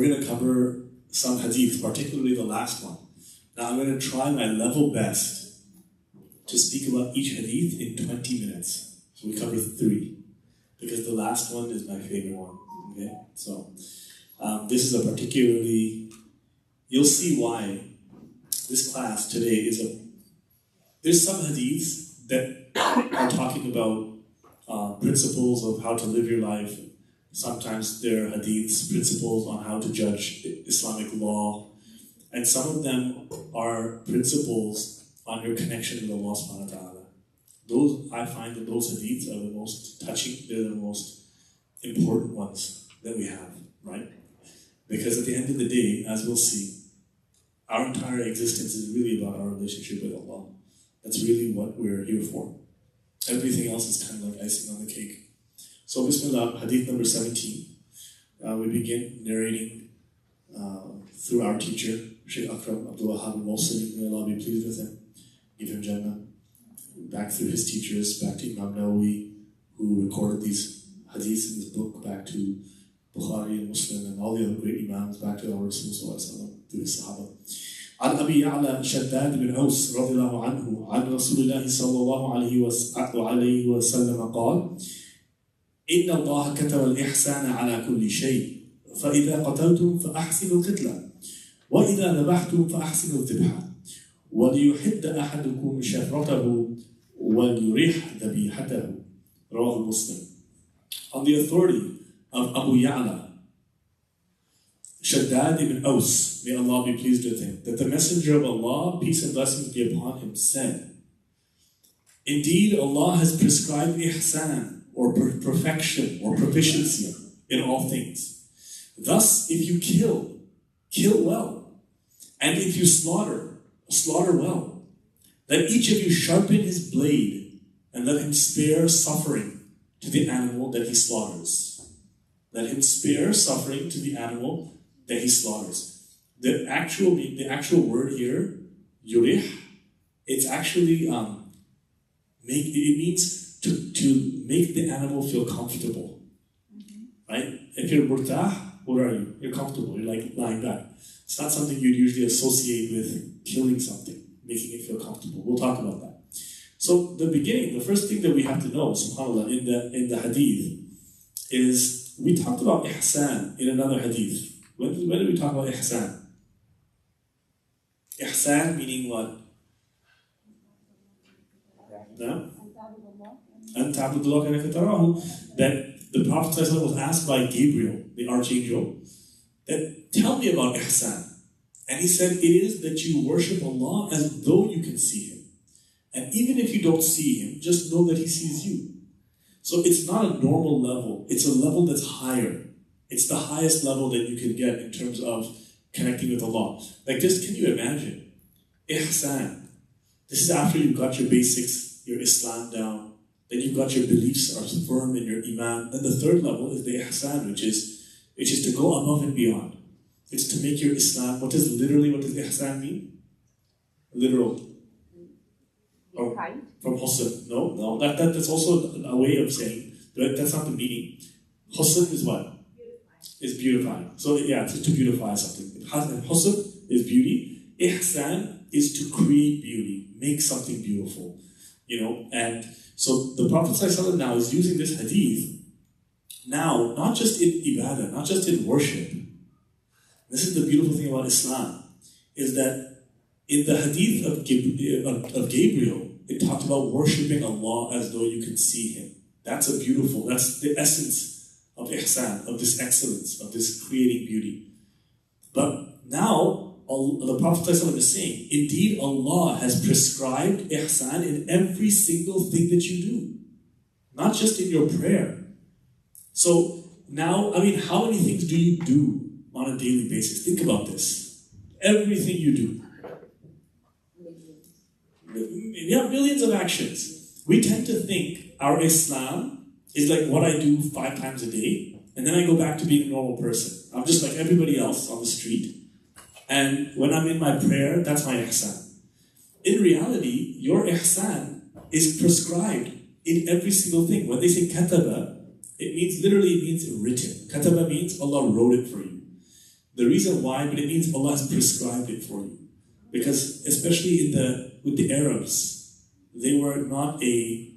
we're going to cover some hadith, particularly the last one. Now I'm going to try my level best to speak about each hadith in 20 minutes. So we cover 3, because the last one is my favorite one. Okay, so this is a particularly, you'll see why this class today is there's some hadiths that are talking about principles of how to live your life. Sometimes there are hadiths, principles on how to judge Islamic law. And some of them are principles on your connection with Allah subhanahu wa ta'ala. I find that those hadiths are the most touching, they're the most important ones that we have, right? Because at the end of the day, as we'll see, our entire existence is really about our relationship with Allah. That's really what we're here for. Everything else is kind of like icing on the cake. So Bismillah, hadith number 17. We begin narrating through our teacher, Shaykh Abdullah Misra. May Allah be pleased with him. Give him Jannah. Back through his teachers, back to Imam Al-Nawawi, who recorded these hadiths in his book, back to Bukhari and Muslim and all the other great Imams, back to our Rasul sallallahu alaihi wasallam, to his Sahaba. عن أبي يعلى شداد بن أوس رضي الله عنه عن رسول الله صلى الله عليه وسلم قال: إن الله كتب الإحسان على كل شيء، فإذا قتلتم فأحسنوا القتلة، وإذا ذبحتم فأحسنوا الذبح، وليحد أحدكم شفرته وليريح ذبيحته. رواه Muslim. On the authority of Abu Ya'la, Shaddad ibn Aus, may Allah be pleased with him, that the Messenger of Allah, peace and blessings be upon him, said, indeed Allah has prescribed ihsan, or perfection, or proficiency in all things. Thus, if you kill well. And if you slaughter well. Let each of you sharpen his blade, and let him spare suffering to the animal that he slaughters. Let him spare suffering to the animal that he slaughters. The actual word here, yurih, it's actually it means to make the animal feel comfortable. Right? If you're murtah, what are you? You're comfortable. You're like lying back. It's not something you'd usually associate with killing something, making it feel comfortable. We'll talk about that. So the first thing that we have to know, subhanAllah, in the hadith is we talked about ihsan in another hadith. When did we talk about ihsan? Ihsan meaning what? No? That the Prophet ﷺ was asked by Gabriel, the archangel, that tell me about ihsan. And he said, it is that you worship Allah as though you can see Him. And even if you don't see Him, just know that He sees you. So it's not a normal level. It's a level that's higher. It's the highest level that you can get in terms of connecting with Allah. Like this, can you imagine? Ihsan. This is after you've got your basics, your Islam down, then you've got your beliefs are firm in your Iman. Then the third level is the ihsan, which is to go above and beyond. It's to make your Islam, what does ihsan mean? Literal. Oh, from husn. No, that's also a way of saying, but that's not the meaning. Husn is what? Is beautifying. So yeah, it's to beautify something. Husn is beauty. Ihsan is to create beauty, make something beautiful. And so the Prophet ﷺ now is using this hadith now, not just in ibadah, not just in worship. This is the beautiful thing about Islam, is that in the hadith of Gabriel, it talked about worshiping Allah as though you can see Him. That's the essence of ihsan, of this excellence, of this creating beauty. But now, the Prophet ﷺ is saying, indeed Allah has prescribed ihsan in every single thing that you do. Not just in your prayer. So now, how many things do you do on a daily basis? Think about this. Everything you do. Yeah, millions of actions. We tend to think our Islam is like what I do 5 times a day, and then I go back to being a normal person. I'm just like everybody else on the street. And when I'm in my prayer, that's my ihsan. In reality, your ihsan is prescribed in every single thing. When they say kataba, it means written. Kataba means Allah wrote it for you. The reason why, but it means Allah has prescribed it for you. Because especially with the Arabs, they were not a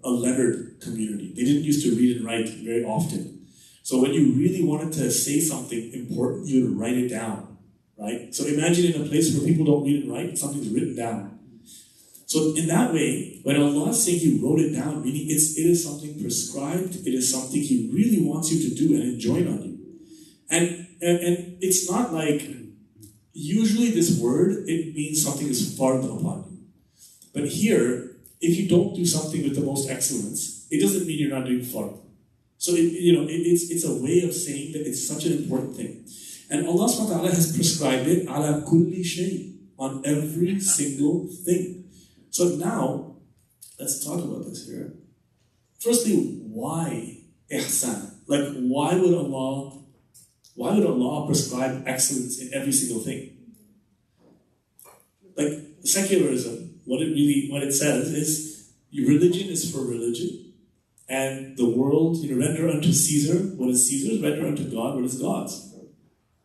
lettered community. They didn't used to read and write very often. So when you really wanted to say something important, you would write it down, right? So imagine in a place where people don't read and write, something's written down. So in that way, when Allah is saying He wrote it down, meaning it is something prescribed, it is something He really wants you to do and enjoin on you. And it's not like, usually this word, it means something is fard upon you. But here, if you don't do something with the most excellence, it doesn't mean you're not doing fard. So it's a way of saying that it's such an important thing. And Allah subhanahu wa ta'ala has prescribed it ala kulli shay, on every single thing. So now, let's talk about this here. Firstly, why ihsan? Like, why would Allah prescribe excellence in every single thing? Like, secularism, what it says is, religion is for religion, and the world, render unto Caesar what is Caesar's, render unto God what is God's.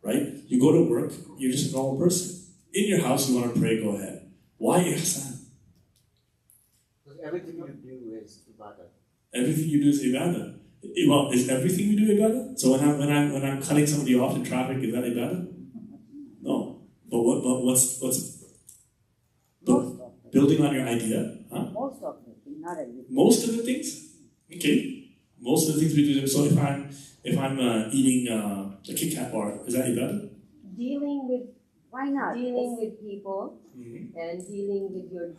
Right? You go to work, you're just a normal person. In your house, you want to pray, go ahead. Why ihsan? Everything you do is ibadah. Everything you do is ibadah. Well, is everything we do ibadah? So when I'm cutting somebody off in traffic, is that ibadah? No. But what's building on your idea? Huh? Most of the things, not everything. Most of the things? Okay. Most of the things we do. So if I'm eating a Kit Kat bar, is that ibadah? Dealing with Why not? people and dealing with your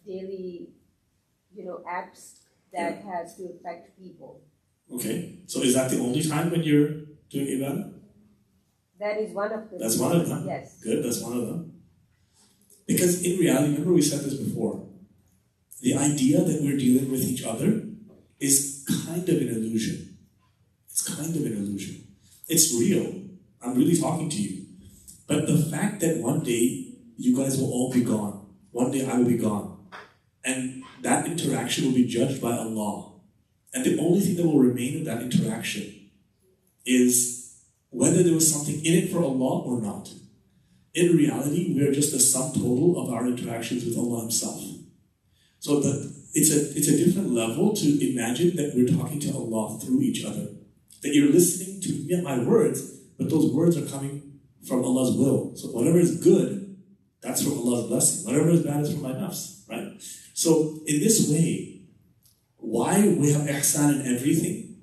daily, acts that has to affect people. Okay. So is that the only time when you're doing ibadah? That is one of them. That's one of them? Yes. Good, that's one of them. Because in reality, remember we said this before, the idea that we're dealing with each other is kind of an illusion. It's kind of an illusion. It's real. I'm really talking to you. But the fact that one day you guys will all be gone, one day I will be gone, and that interaction will be judged by Allah. And the only thing that will remain of that interaction is whether there was something in it for Allah or not. In reality, we are just the sum total of our interactions with Allah Himself. So it's a different level to imagine that we're talking to Allah through each other. That you're listening to my words, but those words are coming from Allah's will. So whatever is good, that's from Allah's blessing. Whatever is bad is from my nafs, right? So in this way, why we have ihsan in everything?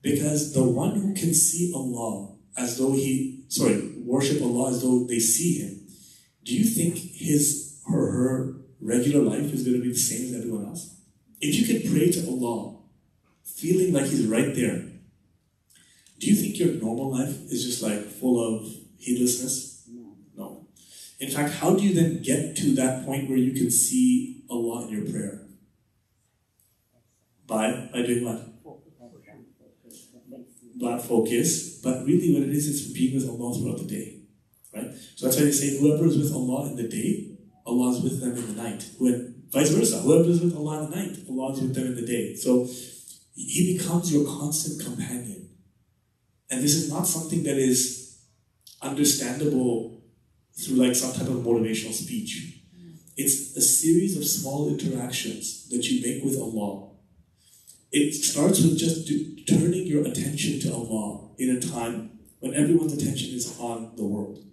Because the one who can see Allah as though worship Allah as though they see Him, do you think his or her regular life is going to be the same as everyone else? If you can pray to Allah, feeling like He's right there, do you think your normal life is just like full of heedlessness? No. In fact, how do you then get to that point where you can see Allah in your prayer? By doing what? Not focus, but really what it is, it's being with Allah throughout the day. Right? So that's why they say whoever is with Allah in the day, Allah is with them in the night. Vice versa, whoever is with Allah in the night, Allah is with them in the day. So He becomes your constant companion. And this is not something that is understandable through like some type of motivational speech. It's a series of small interactions that you make with Allah. It starts with just turning your attention to Allah in a time when everyone's attention is on the world.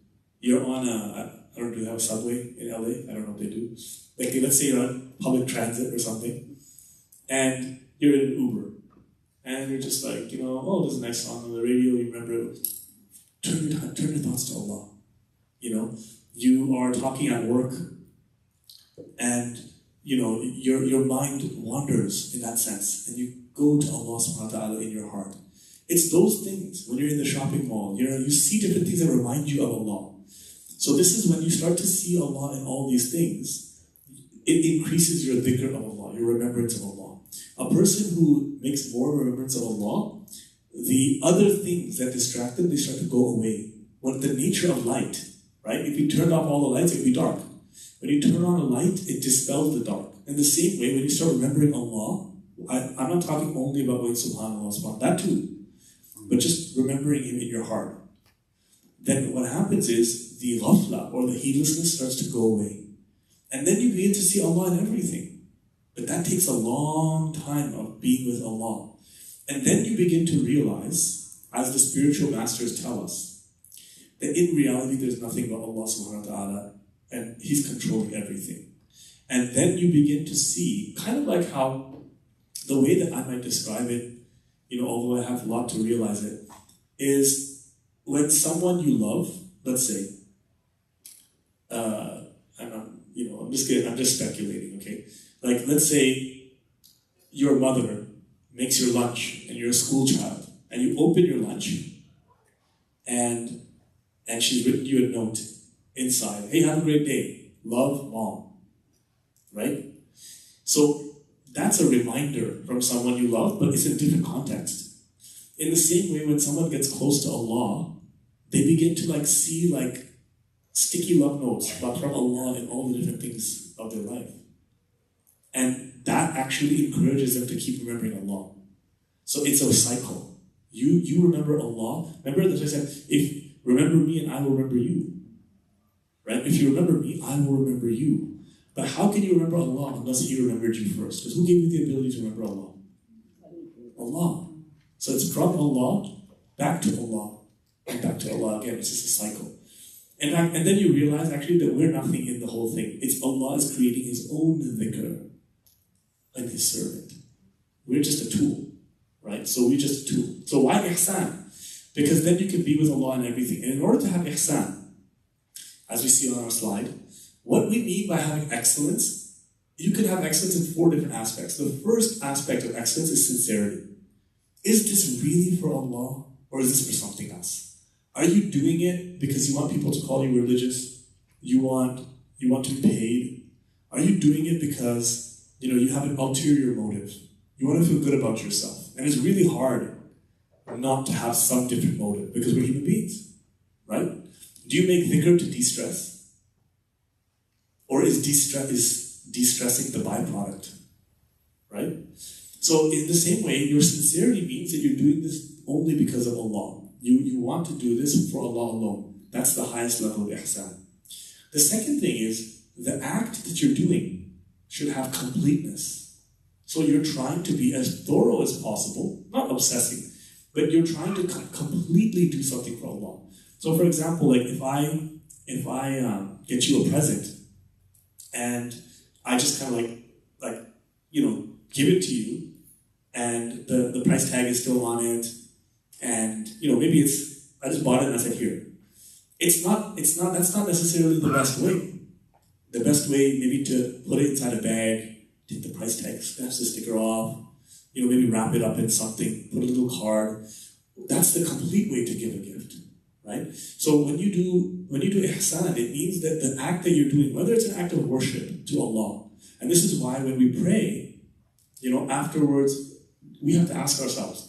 You're on I don't know, do they have a subway in LA? I don't know if they do. Like, let's say you're on public transit or something, and you're in an Uber, and you're just like, oh, there's a nice song on the radio, you remember it. Turn your thoughts to Allah. You are talking at work, and your mind wanders in that sense, and you go to Allah subhanahu wa ta'ala in your heart. It's those things, when you're in the shopping mall, you see different things that remind you of Allah. So this is when you start to see Allah in all these things, it increases your dhikr of Allah, your remembrance of Allah. A person who makes more remembrance of Allah, the other things that distract them, they start to go away. What the nature of light, right? If you turn off all the lights, it will be dark. When you turn on a light, it dispels the dark. In the same way, when you start remembering Allah, I'm not talking only about going subhanAllah, that too. but just remembering Him in your heart, then what happens is the ghafla or the heedlessness starts to go away. And then you begin to see Allah in everything. But that takes a long time of being with Allah. And then you begin to realize, as the spiritual masters tell us, that in reality there's nothing but Allah subhanahu wa ta'ala, and He's controlling everything. And then you begin to see, kind of like how, the way that I might describe it, although I have a lot to realize it, is when someone you love, let's say, I'm just speculating, okay? Like, let's say your mother makes your lunch and you're a school child and you open your lunch and she's written you a note inside. Hey, have a great day. Love, Mom. Right? So that's a reminder from someone you love, but it's in a different context. In the same way, when someone gets close to Allah, they begin to see sticky love notes from Allah in all the different things of their life. And that actually encourages them to keep remembering Allah. So it's a cycle. You remember Allah. Remember that I said, if remember me and I will remember you. Right? If you remember me, I will remember you. But how can you remember Allah unless He remembered you first? Because who gave you the ability to remember Allah? Allah. So it's from Allah, back to Allah, and back to Allah again. It's just a cycle. And then you realize actually that we're nothing in the whole thing. It's Allah is creating His own dhikr in His servant. We're just a tool, right? So we're just a tool. So why ihsan? Because then you can be with Allah and everything. And in order to have ihsan, as we see on our slide, what we mean by having excellence, you can have excellence in 4 different aspects. The first aspect of excellence is sincerity. Is this really for Allah, or is this for something else? Are you doing it because you want people to call you religious? You want to be paid? Are you doing it because you have an ulterior motive? You want to feel good about yourself. And it's really hard not to have some different motive because we're human beings, right? Do you make dhikr to de-stress? Or is de-stressing the byproduct, right? So in the same way, your sincerity means that you're doing this only because of Allah. You want to do this for Allah alone. That's the highest level of ihsan. The second thing is, the act that you're doing should have completeness. So you're trying to be as thorough as possible, not obsessing, but you're trying to completely do something for Allah. So for example, if I get you a present, and I just kind of give it to you, and the price tag is still on it, and maybe I just bought it and I said, here. That's not necessarily the best way. The best way maybe to put it inside a bag, take the price tag, snap the sticker off, maybe wrap it up in something, put a little card. That's the complete way to give a gift, right? So when you do ihsan, it means that the act that you're doing, whether it's an act of worship to Allah, and this is why when we pray, afterwards, we have to ask ourselves,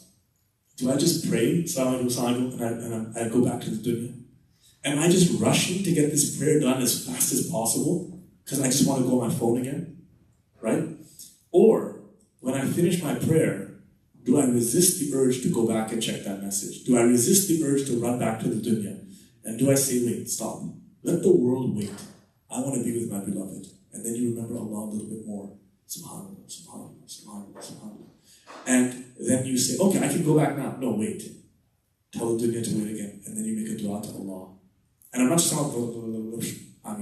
do I just pray, Assalamu alaikum, and I go back to the dunya? Am I just rushing to get this prayer done as fast as possible because I just want to go on my phone again, right? Or when I finish my prayer, do I resist the urge to go back and check that message? Do I resist the urge to run back to the dunya? And do I say, wait, stop. Let the world wait. I want to be with my beloved. And then you remember Allah a little bit more. SubhanAllah, SubhanAllah, SubhanAllah, SubhanAllah. And then you say, okay, I can go back now. No, wait. Tell the dunya to wait again. And then you make a dua to Allah. And I'm not just talking about,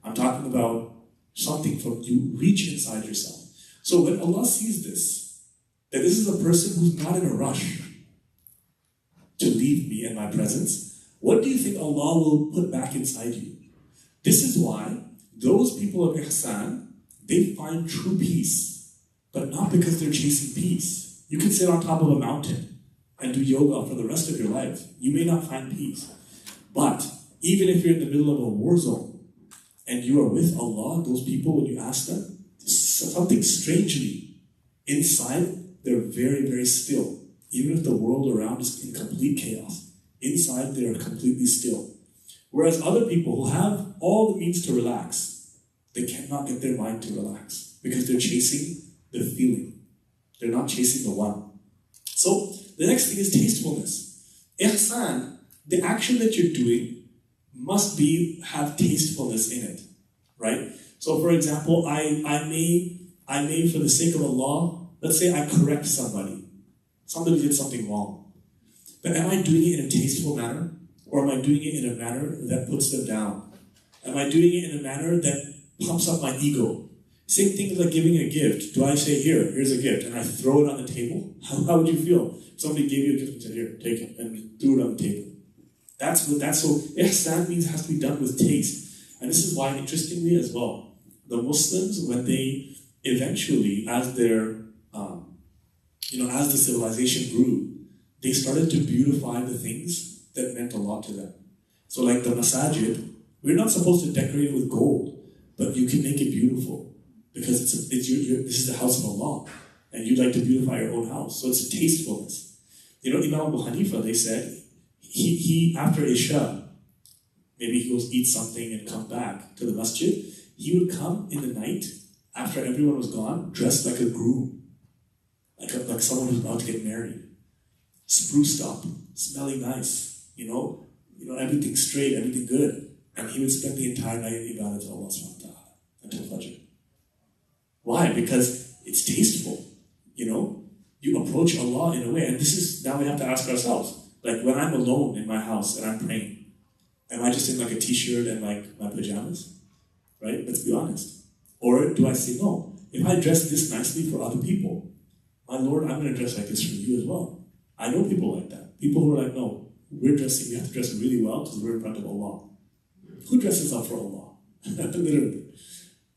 I'm talking about something from you reach inside yourself. So when Allah sees this, that this is a person who's not in a rush to leave me in my presence, what do you think Allah will put back inside you? This is why those people of ihsan, they find true peace, but not because they're chasing peace. You can sit on top of a mountain and do yoga for the rest of your life. You may not find peace. But even if you're in the middle of a war zone and you are with Allah, those people, when you ask them, something strangely inside, they're very, very still. Even if the world around is in complete chaos, inside they are completely still. Whereas other people who have all the means to relax, they cannot get their mind to relax because they're chasing the feeling. They're not chasing the one. So the next thing is tastefulness. Ihsan, the action that you're doing must have tastefulness in it, right? So for example, I may for the sake of Allah, let's say I correct somebody. Somebody did something wrong. But am I doing it in a tasteful manner? Or am I doing it in a manner that puts them down? Am I doing it in a manner that pumps up my ego? Same thing like giving a gift. Do I say, here's a gift, and I throw it on the table? How would you feel? Somebody gave you a gift and said, here, take it, and threw it on the table. That's so ihsan means it has to be done with taste. And this is why, interestingly as well, the Muslims, when they eventually, as the civilization grew, they started to beautify the things that meant a lot to them. So like the masajid, we're not supposed to decorate it with gold, but you can make it beautiful because this is the house of Allah, and you'd like to beautify your own house. So it's tastefulness. Imam Abu Hanifa, they said, he after Isha, maybe he goes eat something and come back to the masjid, he would come in the night after everyone was gone, dressed like a groom, like someone who's about to get married, spruced up, smelling nice, everything straight, everything good. And he would spend the entire night in ibadah to Allah subhanahu wa ta'ala until Fajr. Why? Because it's tasteful, You approach Allah in a way, and now we have to ask ourselves, like when I'm alone in my house and I'm praying, am I just in like a t-shirt and like my pajamas? Right? Let's be honest. Or do I say, no, if I dress this nicely for other people, my Lord, I'm going to dress like this for you as well. I know people like that. People who are like, no, we have to dress really well because we're in front of Allah. Who dresses up for Allah? Literally.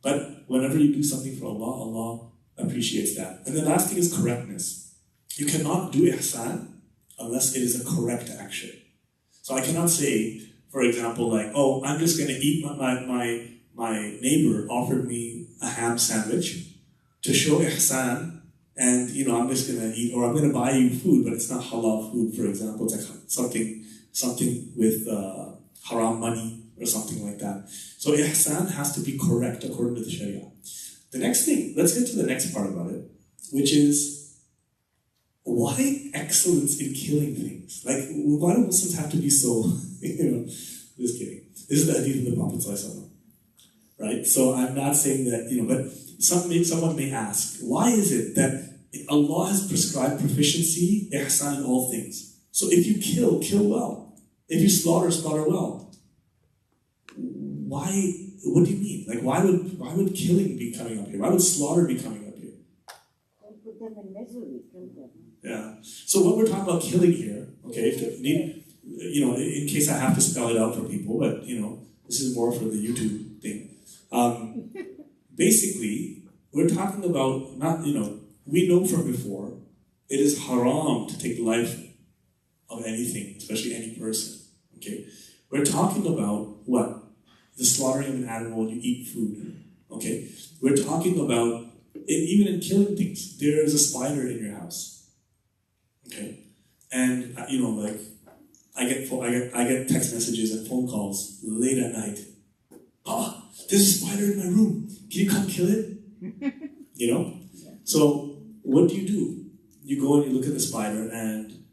But whenever you do something for Allah, Allah appreciates that. And the last thing is correctness. You cannot do ihsan unless it is a correct action. So I cannot say, for example, like, oh, I'm just going to eat my neighbor offered me a ham sandwich to show ihsan, and I'm just going to eat, or I'm going to buy you food, but it's not halal food, for example. It's like something with haram money or something like that. So ihsan has to be correct according to the Sharia. The next thing, let's get to the next part about it, which is why excellence in killing things? Like, why do Muslims have to be so, just kidding. This is the hadith of the Prophet ﷺ, right? So I'm not saying that, but someone may ask, why is it that Allah has prescribed proficiency, ihsan in all things? So if you kill well. If you slaughter well. Why? What do you mean? Like, why would killing be coming up here? Why would slaughter be coming up here? Don't put them in misery, kill them. Yeah. So what we're talking about killing here, okay, in case I have to spell it out for people, but this is more for the YouTube thing. Basically, we're talking about we know from before, it is haram to take the life of anything, especially any person. Okay, we're talking about what? The slaughtering of an animal when you eat food. Okay, we're talking about even in killing things. There is a spider in your house. Okay, and like I get text messages and phone calls late at night. There's a spider in my room. Can you come kill it? So what do? You go and you look at the spider, and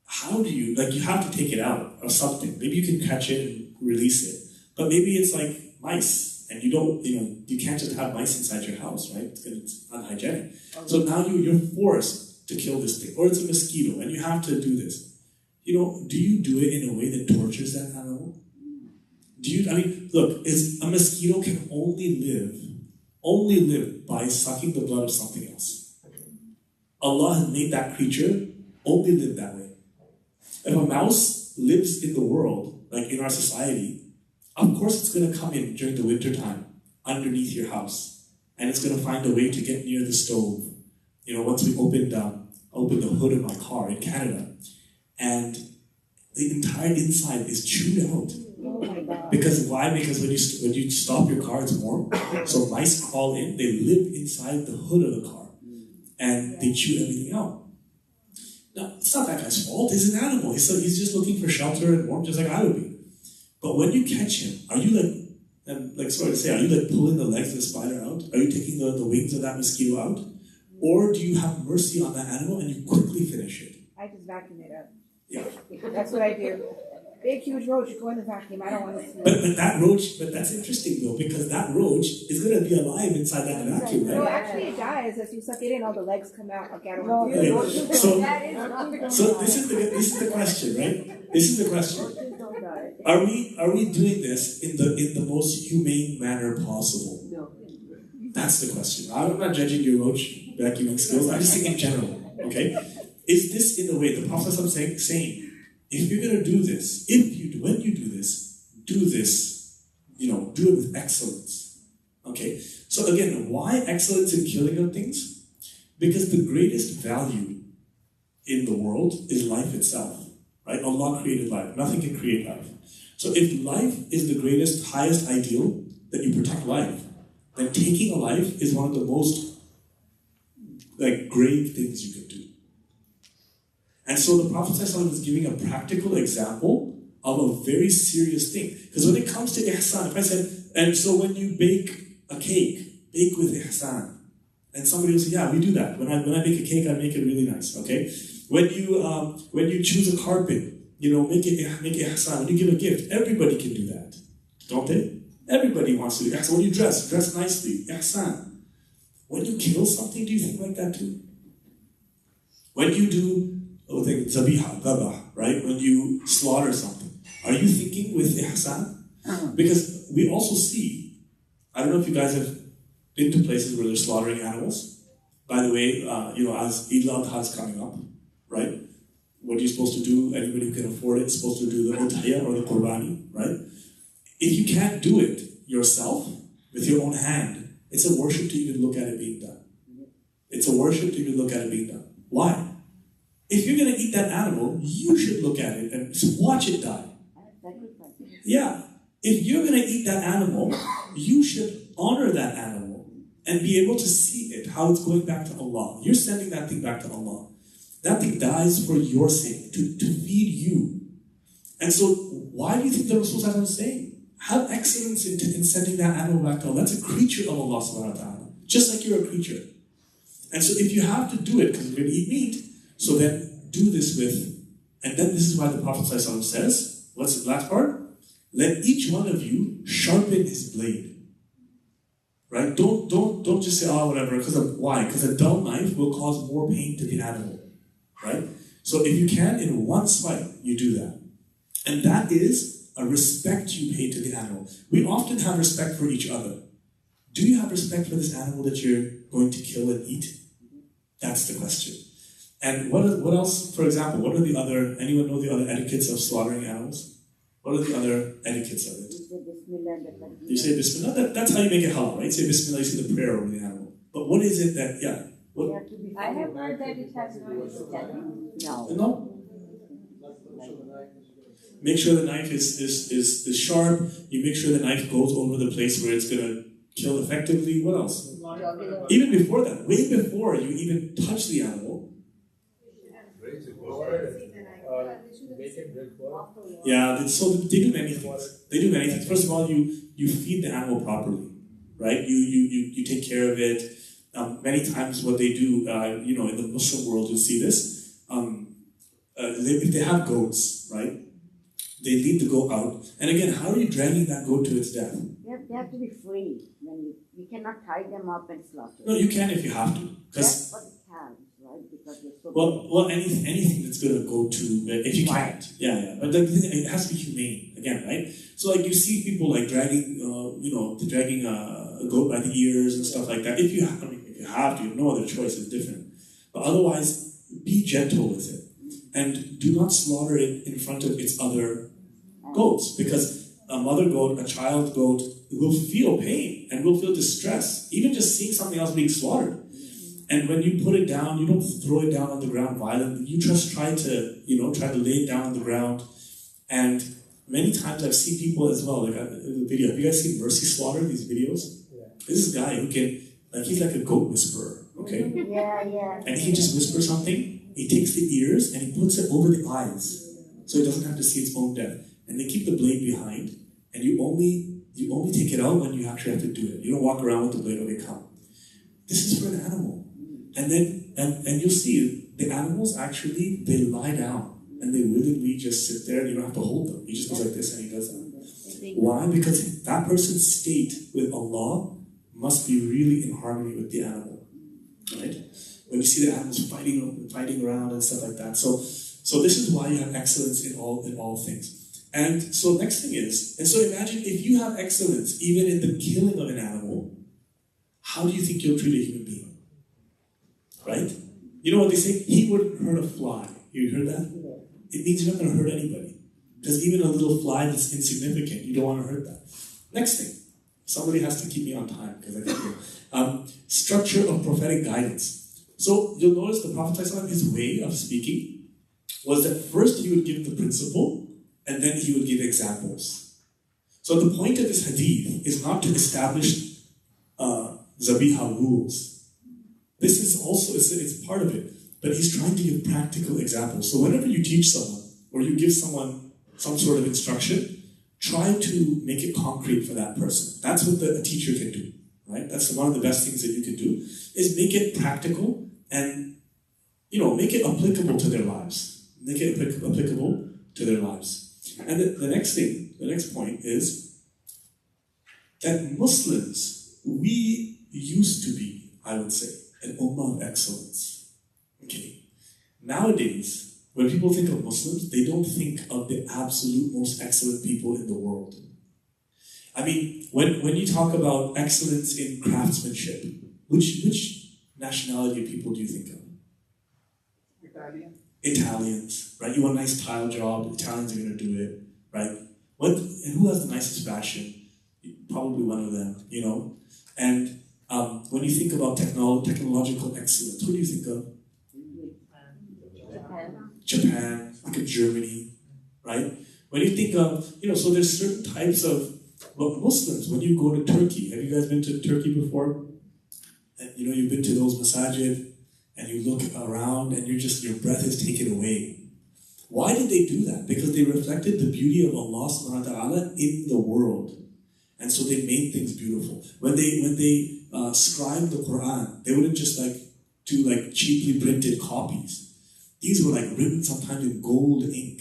how do you have to take it out or something? Maybe you can catch it and release it. But maybe it's like mice, and you can't just have mice inside your house, right? It's unhygienic. So now you're forced to kill this thing, or it's a mosquito, and you have to do this. Do you do it in a way that tortures that animal? Look, a mosquito can only live by sucking the blood of something else. Allah has made that creature only live that way. If a mouse lives in the world, like in our society, of course it's going to come in during the winter time, underneath your house. And it's going to find a way to get near the stove. Once we opened the hood of my car in Canada, and the entire inside is chewed out. Oh my God. Because why? Because when you stop your car, it's warm. So mice crawl in, they live inside the hood of the car. And they chew everything out. Now, it's not that guy's fault. He's an animal. He's just looking for shelter and warmth, just like I would be. But when you catch him, are you are you pulling the legs of the spider out? Are you taking the wings of that mosquito out? Or do you have mercy on that animal and you quickly finish it? I just vacuum it up. Yeah. That's what I do. Big, huge roach, you go in the vacuum. I don't want to see it. But that roach, but that's interesting though, because that roach is going to be alive inside that vacuum, No, right? actually it dies. As you suck it in, all the legs come out. Okay, I don't No, want to see it. Okay. So, That is not so this is the question, right? This is the question. roaches don't die. Are we doing this in the most humane manner possible? No. That's the question. I'm not judging your roach vacuuming skills. I'm just saying in general. Okay, is this in the way the Prophet is saying? If you're going to do this, when you do this, do it with excellence. Okay? So again, why excellence in killing of things? Because the greatest value in the world is life itself. Right? Allah created life. Nothing can create life. So if life is the greatest, highest ideal, then you protect life. Then taking a life is one of the most grave things you can do. And so the Prophet ﷺ is giving a practical example of a very serious thing. Because when it comes to ihsan, if I said, and so when you bake a cake, bake with ihsan. And somebody will say, yeah, we do that. When I bake a cake, I make it really nice, okay? When you choose a carpet, make it ihsan. When you give a gift, everybody can do that. Don't they? Everybody wants to do ihsan. When you dress nicely, ihsan. When you kill something, do you think like that too? When you do zabiha, dabah, right? When you slaughter something, are you thinking with ihsan? Because we also see, I don't know if you guys have been to places where they're slaughtering animals. By the way, as Eid al-Adha is coming up, right? What are you supposed to do? Anybody who can afford it is supposed to do the udhiyah or the qurbani, right? If you can't do it yourself, with your own hand, it's a worship to even look at it being done. It's a worship to even look at it being done. Why? If you're going to eat that animal, you should look at it and watch it die. Yeah. If you're going to eat that animal, you should honor that animal and be able to see it, how it's going back to Allah. You're sending that thing back to Allah. That thing dies for your sake, to feed you. And so, why do you think the Rasul is saying? Have excellence in sending that animal back to Allah. That's a creature of Allah subhanahu wa ta'ala. Just like you're a creature. And so if you have to do it because you're going to eat meat, so then do this with, and then this is why the Prophet says, what's the last part? Let each one of you sharpen his blade. Right? Don't just say, oh, whatever, why? Because a dull knife will cause more pain to the animal. Right? So if you can, in one swipe, you do that. And that is a respect you pay to the animal. We often have respect for each other. Do you have respect for this animal that you're going to kill and eat? That's the question. And what else, for example, anyone know the other etiquettes of slaughtering animals? What are the other etiquettes of it? You say Bismillah, that's how you make it halal, right? Say Bismillah, you say the prayer over the animal. But what is it that, I have heard that it has no aesthetic. No? Make sure the knife is sharp. You make sure the knife goes over the place where it's going to kill effectively. What else? Even before that, way before you even touch the animal. Yeah, so they do many things. First of all, you feed the animal properly, right? You take care of it. Many times what they do, in the Muslim world, you'll see this. If they have goats, right? They lead the goat out. And again, how are you dragging that goat to its death? They have to be free. You cannot tie them up and slaughter. No, you can if you have to. That's what it has, right? Because they're so well, anything that's going to go to, if you can't. Yeah. But it has to be humane, again, right? So you see people dragging, dragging a goat by the ears and stuff like that. If you have to, you have no other choice, it's different. But otherwise, be gentle with it. And do not slaughter it in front of its other goats, because a mother goat, a child goat, will feel pain and will feel distress, even just seeing something else being slaughtered. And when you put it down, you don't throw it down on the ground violently. You just try to lay it down on the ground. And many times I've seen people as well, the video. Have you guys seen Mercy Slaughter, these videos? Yeah. This is a guy who can, he's like a goat whisperer, okay? Yeah. And he just whispers something. He takes the ears and he puts it over the eyes, so it doesn't have to see its own death. And they keep the blade behind, and you only take it out when you actually have to do it. You don't walk around with the blade, okay, come. This is for an animal. And then, and you'll see, the animals actually, they lie down. and they willingly just sit there and you don't have to hold them. He just goes like this and he does that. Why? Because that person's state with Allah must be really in harmony with the animal, right? When you see the animals fighting around and stuff like that. So this is why you have excellence in all things. And so next thing is, and so imagine if you have excellence even in the killing of an animal, how do you think you'll treat a human being? Right? You know what they say? He wouldn't hurt a fly. You heard that? It means you're not going to hurt anybody. Because even a little fly that's insignificant, you don't want to hurt that. Next thing. Somebody has to keep me on time because I can't hear. Structure of prophetic guidance. So you'll notice the Prophet ﷺ, his way of speaking was that first he would give the principle and then he would give examples. So the point of this hadith is not to establish Zabiha rules. This is also, it's part of it, but he's trying to give practical examples. So whenever you teach someone or you give someone some sort of instruction, try to make it concrete for that person. That's what a teacher can do, right? That's one of the best things that you can do, is make it practical and, make it applicable to their lives. Make it applicable to their lives. And the next point is that Muslims, we used to be, I would say, an ummah of excellence. Okay. Nowadays, when people think of Muslims, they don't think of the absolute most excellent people in the world. I mean, when you talk about excellence in craftsmanship, which nationality of people do you think of? Italians, right? You want a nice tile job, Italians are going to do it, right? And who has the nicest fashion? Probably one of them, And when you think about technological excellence, who do you think of? Japan, look at Germany, right? When you think of, so there's certain types of Muslims. When you go to Turkey, have you guys been to Turkey before? And you've been to those masajid, and you look around, and your breath is taken away. Why did they do that? Because they reflected the beauty of Allah subhanahu wa ta'ala in the world. And so they made things beautiful. When they scribed the Quran, they wouldn't just do cheaply printed copies. These were written sometimes in gold ink.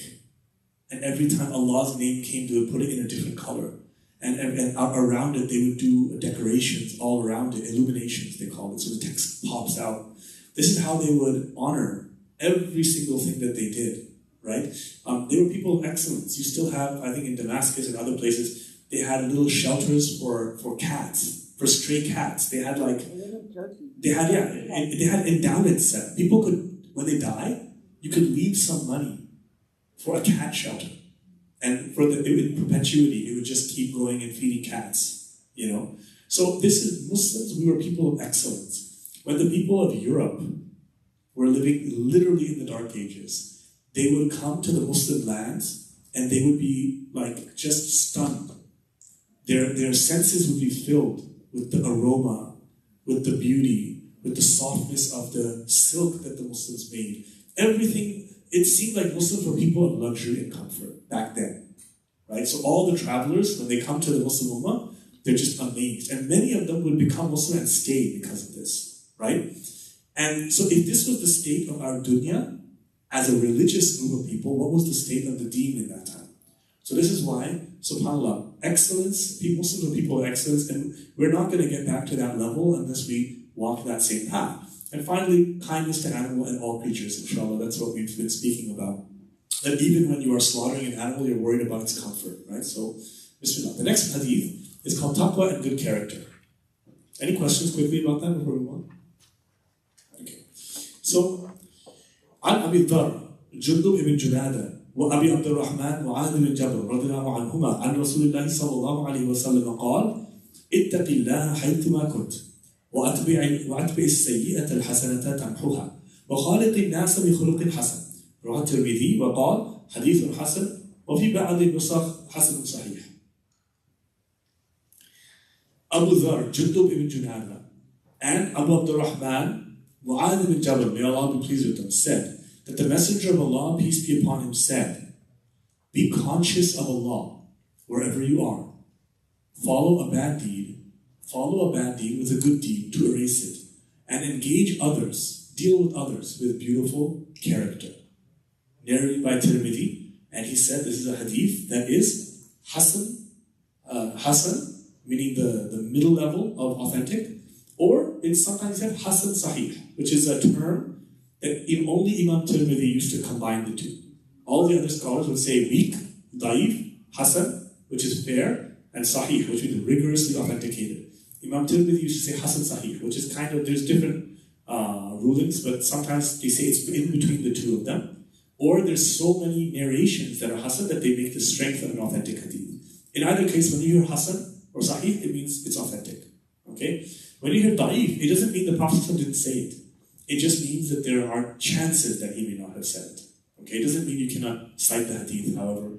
And every time Allah's name came, they would put it in a different color. And around it, they would do decorations all around it, illuminations, they call it, so the text pops out. This is how they would honor every single thing that they did, right? They were people of excellence. You still have, I think in Damascus and other places, they had little shelters for cats, for stray cats. They had they had endowments set. People could, when they die, you could leave some money for a cat shelter. And in perpetuity, it would just keep going and feeding cats, So this is Muslims, we were people of excellence. When the people of Europe were living literally in the Dark Ages, they would come to the Muslim lands and they would be just stunned. Their senses would be filled with the aroma, with the beauty, with the softness of the silk that the Muslims made. Everything, it seemed like Muslims were people of luxury and comfort back then, right? So all the travelers, when they come to the Muslim Ummah, they're just amazed. And many of them would become Muslim and stay because of this, right? And so if this was the state of our dunya, as a religious group of people, what was the state of the deen in that time? So this is why, subhanAllah, excellence, Muslims are people of excellence, and we're not going to get back to that level unless we walk that same path. And finally, kindness to animal and all creatures, inshallah. That's what we've been speaking about. That even when you are slaughtering an animal, you're worried about its comfort, right? So, bismillah. The next hadith is called Taqwa and Good Character. Any questions quickly about that before we move on? Okay. So, عن أبي الذر جندب بن جنادة وأبي عبد الرحمن معاذ بن جبل رضي الله عنهما عن رسول الله صلى الله عليه وسلم قال: اتق الله حيثما كنت وأتبع السيئة الحسنة تمحوها وخالق الناس بخلق حسن. رواه الترمذي وقال حديث حسن وفي بعض النسخ حسن صحيح. Abu Dhar, Jundub ibn Junada, and Abu Abdurrahman, Mu'adh ibn Jabal, may Allah be pleased with them, said that the Messenger of Allah, peace be upon him, said, be conscious of Allah wherever you are. Follow a bad deed with a good deed to erase it, and engage others, deal with others with beautiful character. narrated by Tirmidhi, and he said this is a hadith that is Hasan, meaning the middle level of authentic, or it's sometimes said Hasan Sahih, which is a term that only Imam Tirmidhi used to combine the two. All the other scholars would say weak, daif, Hasan, which is fair, and Sahih, which is rigorously authenticated. Imam Tirmidhi used to say Hasan Sahih, which is kind of, there's different rulings, but sometimes they say it's in between the two of them. Or there's so many narrations that are Hasan that they make the strength of an authentic hadith. In either case, when you hear Hasan or Sahih, it means it's authentic. Okay? When you hear Da'if, it doesn't mean the Prophet didn't say it. It just means that there are chances that he may not have said it. Okay? It doesn't mean you cannot cite the hadith, however,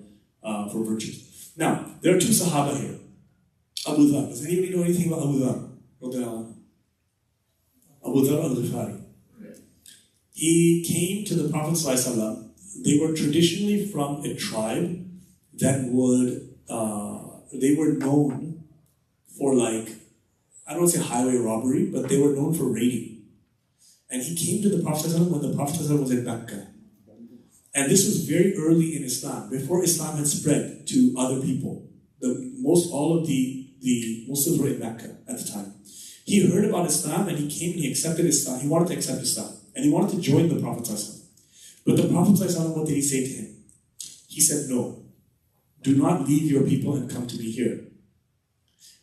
for virtues. Now, there are two Sahaba here. Abu Dhar. Does anybody know anything about Abu Dhar? Abu Dhar al-Ghifari. He came to the Prophet ﷺ. They were traditionally from a tribe that they were known for, like, I don't want to say highway robbery, but they were known for raiding. And he came to the Prophet ﷺ when the Prophet ﷺ was in Mecca. And this was very early in Islam, before Islam had spread to other people. All of the Muslims were in Mecca at the time. He heard about Islam and he came and he accepted Islam. He wanted to accept Islam. And he wanted to join the Prophet ﷺ. But the Prophet ﷺ, what did he say to him? He said, no, do not leave your people and come to me here.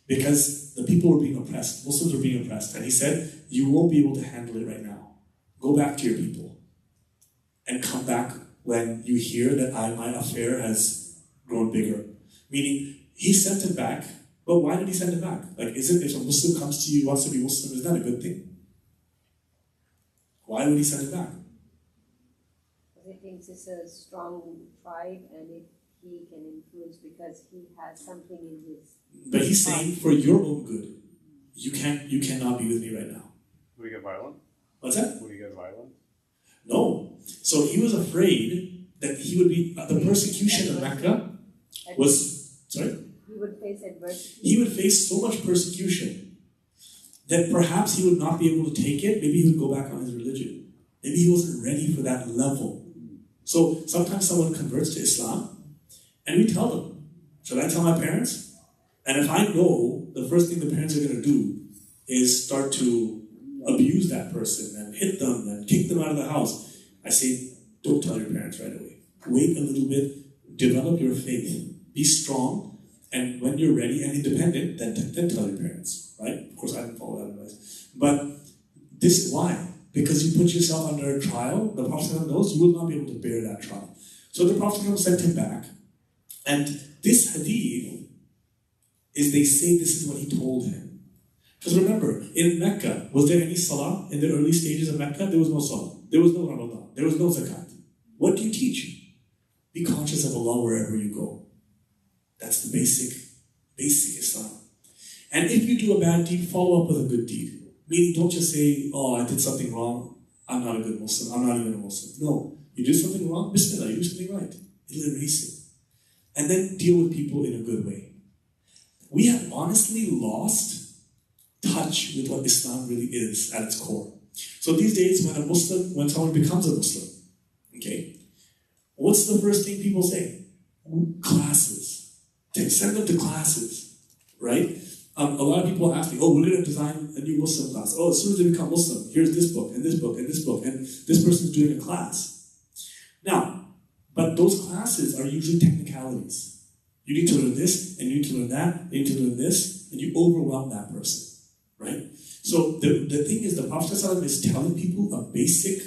Because the people were being oppressed. Muslims were being oppressed. And he said, you won't be able to handle it right now. Go back to your people. And come back when you hear that my affair has grown bigger. Meaning, he sent him back. But why did he send him back? Like, if a Muslim comes to you, wants to be Muslim, is that a good thing? Why would he send him back? He thinks it's a strong tribe, and if he can influence because he has something in his. But he's saying, for your own good, you cannot be with me right now. Would he get violent? What's that? Would he get violent? No. So he was afraid that he would be the persecution of Mecca was sorry. He would face adversity. He would face so much persecution that perhaps he would not be able to take it. Maybe he would go back on his religion. Maybe he wasn't ready for that level. So sometimes someone converts to Islam, and we tell them, should I tell my parents? And if I know the first thing the parents are going to do is start to abuse that person and hit them and kick them out of the house, I say, don't tell your parents right away. Wait a little bit, develop your faith, be strong, and when you're ready and independent, then tell your parents, right? Of course, I didn't follow that advice. But this is why. Because you put yourself under a trial, the Prophet knows you will not be able to bear that trial. So the Prophet sent him back. And this hadith is, they say this is what he told him. Because remember, in Mecca, was there any salah in the early stages of Mecca? There was no salah. There was no Ramadan. There was no zakat. What do you teach? Be conscious of Allah wherever you go. That's the basic Islam. And if you do a bad deed, follow up with a good deed. Meaning, don't just say, oh, I did something wrong, I'm not a good Muslim, I'm not even a Muslim. No, you did something wrong, Bismillah, you did something right. It'll erase it. And then deal with people in a good way. We have honestly lost touch with what Islam really is at its core. So these days, when someone becomes a Muslim, okay, what's the first thing people say? Classes. Send them to classes, right? A lot of people ask me, oh, we're going to design a new Muslim class. Oh, as soon as they become Muslim, here's this book, and this book, and this book, and this person's doing a class. Now, but those classes are usually technicalities. You need to learn this, and you need to learn that, you need to learn this, and you overwhelm that person, right? So the thing is, the Prophet ﷺ is telling people a basic,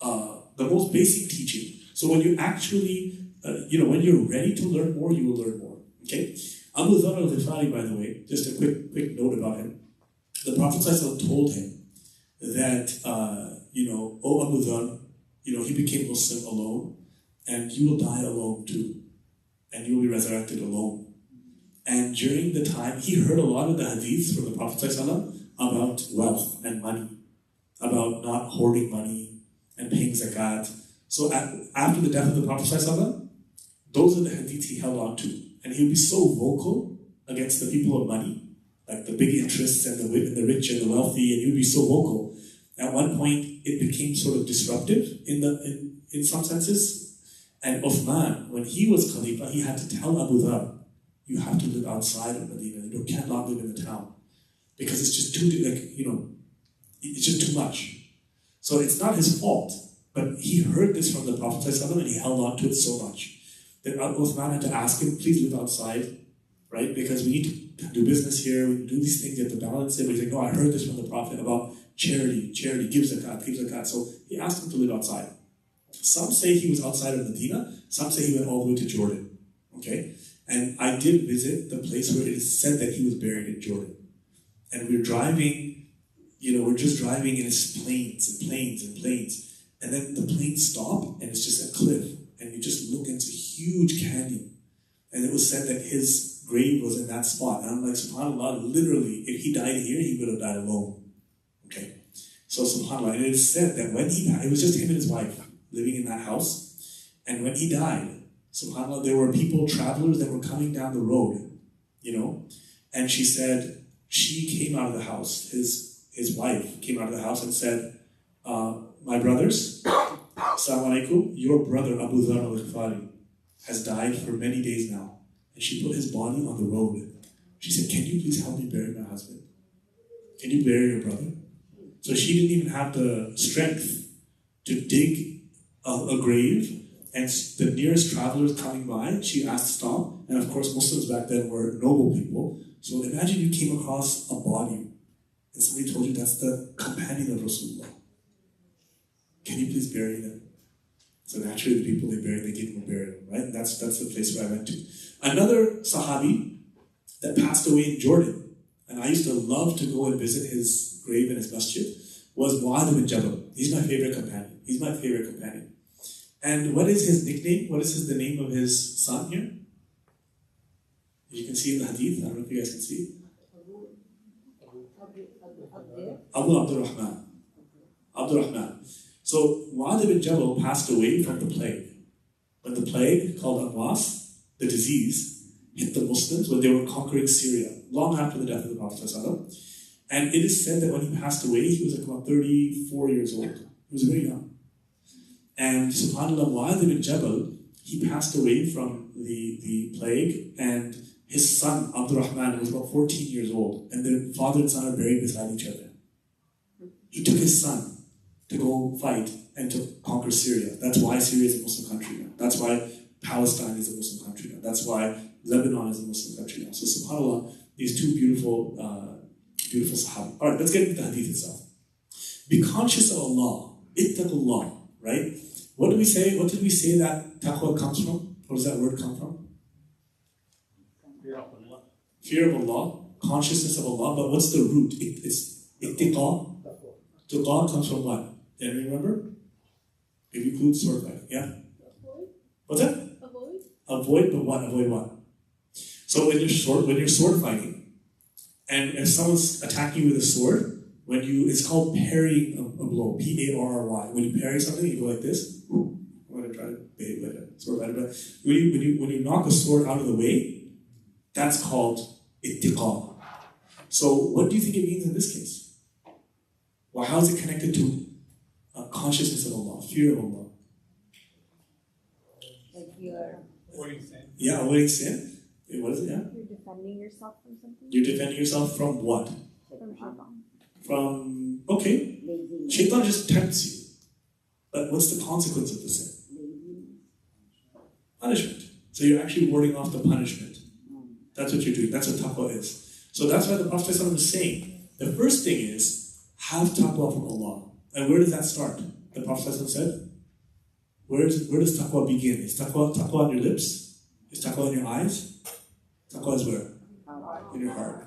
the most basic teaching. So when you actually, when you're ready to learn more, you will learn more, okay? Abu Dhar al-Ghifari, by the way, just a quick note about him. The Prophet ﷺ told him that, oh Abu Dhar, he became Muslim alone, and you will die alone too, and you will be resurrected alone. And during the time, he heard a lot of the hadiths from the Prophet ﷺ about wealth and money, about not hoarding money and paying zakat. So after the death of the Prophet ﷺ, those are the hadiths he held on to. And he would be so vocal against the people of money, like the big interests and the rich and the wealthy, and he would be so vocal. At one point, it became sort of disruptive in in some senses. And Uthman, when he was Khalifa, he had to tell Abu Dhar, you have to live outside of Medina. You cannot live in the town. Because it's just too, it's just too much. So it's not his fault. But he heard this from the Prophet ﷺ and he held on to it so much that Uthman had to ask him, please live outside, right? Because we need to do business here, we can do these things, you have to balance it. But he's like, no, I heard this from the Prophet about charity, give zakat. So he asked him to live outside. Some say he was outside of Medina, some say he went all the way to Jordan, okay? And I did visit the place where it is said that he was buried in Jordan. And we're driving, we're just driving and it's plains and plains and plains. And then the planes stop and it's just a cliff. And you just look into a huge canyon. And it was said that his grave was in that spot. And I'm like, subhanAllah, literally, if he died here, he would have died alone. Okay? So subhanAllah, and it is said that when he died, it was just him and his wife living in that house. And when he died, subhanAllah, there were people, travelers that were coming down the road, and she said, she came out of the house, his wife came out of the house and said, my brothers, Assalamu alaikum, your brother Abu Dhar al-Ghifari has died for many days now. And she put his body on the road. She said, can you please help me bury my husband? Can you bury your brother? So she didn't even have the strength to dig a grave, and the nearest travelers coming by, she asked to stop. And of course, Muslims back then were noble people. So imagine you came across a body and somebody told you that's the companion of Rasulullah. Can you please bury them? So naturally, the people they buried, they gave them a burial, right? And that's the place where I went to. Another Sahabi that passed away in Jordan, and I used to love to go and visit his grave in his masjid, was Mu'adh bin Jabal. He's my favorite companion. And what is his nickname? What is the name of his son here? You can see in the hadith. I don't know if you guys can see. Abu Abdurrahman. So Mu'adh bin Jabal passed away from the plague. When the plague, called Amwas, the disease, hit the Muslims when they were conquering Syria, long after the death of the Prophet ﷺ. And it is said that when he passed away, he was like about 34 years old. He was very young. And subhanAllah, Mu'adh bin Jabal, he passed away from the plague, and his son, Abdurrahman, was about 14 years old, and their father and son are buried beside each other. He took his son to go fight and to conquer Syria. That's why Syria is a Muslim country now. That's why Palestine is a Muslim country now. That's why Lebanon is a Muslim country now. So subhanAllah, these two beautiful Sahaba. Alright, let's get into the hadith itself. Be conscious of Allah. Ittaqullah. Right? What did we say? What did we say that taqwa comes from? Where does that word come from? Fear of Allah. Fear of Allah, consciousness of Allah, but what's the root? It's ittiqa. Tuqa comes from what? Anyone remember? If you include sword fighting, yeah? Avoid. What's that? Avoid, but what? Avoid what? So when you're sword fighting, and if someone's attacking you with a sword, it's called parrying a blow, P-A-R-R-Y. When you parry something, you go like this. I'm going to try to behave like a sword fighter, but when you knock a sword out of the way, that's called ittiqa. So what do you think it means in this case? Well, how is it connected to consciousness of Allah, fear of Allah? Like you're Avoiding sin. Yeah, avoiding sin. What is it? Yeah. You're defending yourself from something? You're defending yourself from what? From shaitan. From, okay, Laziness. shaitan just tempts you. But what's the consequence of the sin? Laziness. Punishment. So you're actually warding off the punishment. That's what you're doing. That's what taqwa is. So that's why the Prophet ﷺ is saying, the first thing is, have taqwa from Allah. And where does that start? The Prophet ﷺ said, where does taqwa begin? Is taqwa on your lips? Is taqwa in your eyes? Taqwa is where? In your heart.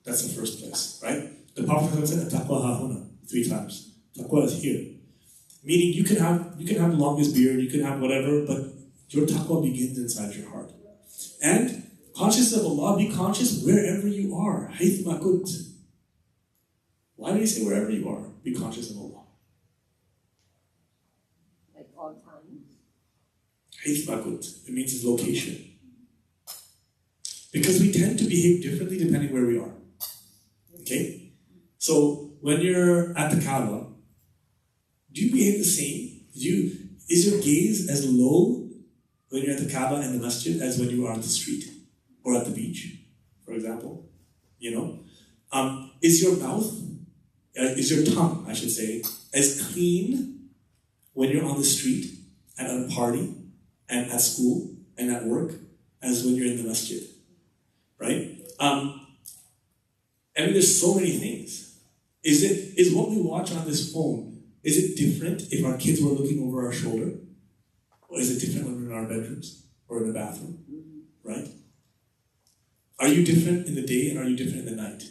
That's the first place, right? The Prophet ﷺ said, taqwa hahuna, 3 times. Taqwa is here. Meaning you can have the longest beard, you can have whatever, but your taqwa begins inside your heart. And consciousness of Allah, be conscious wherever you are. Hayth ma kunt. Why do you say wherever you are? Be conscious of Allah. like all times. Hayth ma kunt. It means its location. Because we tend to behave differently depending where we are. Okay? So when you're at the Kaaba, do you behave the same? Is your gaze as low when you're at the Kaaba and the masjid as when you are on the street or at the beach, for example? You know? Is your mouth, is your tongue, I should say, as clean when you're on the street and at a party and at school and at work as when you're in the masjid, right? I mean, there's so many things. Is what we watch on this phone, is it different if our kids were looking over our shoulder? Or is it different when we're in our bedrooms or in the bathroom, right? Are you different in the day and are you different in the night?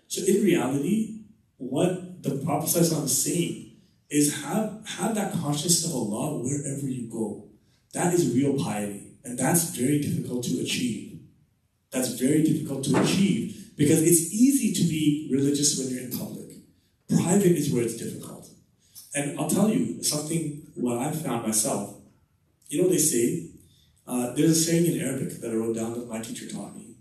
So in reality, what the Prophet ﷺ is saying is have that consciousness of Allah wherever you go. That is real piety. And that's very difficult to achieve. That's very difficult to achieve because it's easy to be religious when you're in public. Private is where it's difficult. And I'll tell you something, what I've found myself. You know what they say? There's a saying in Arabic that I wrote down that my teacher taught me.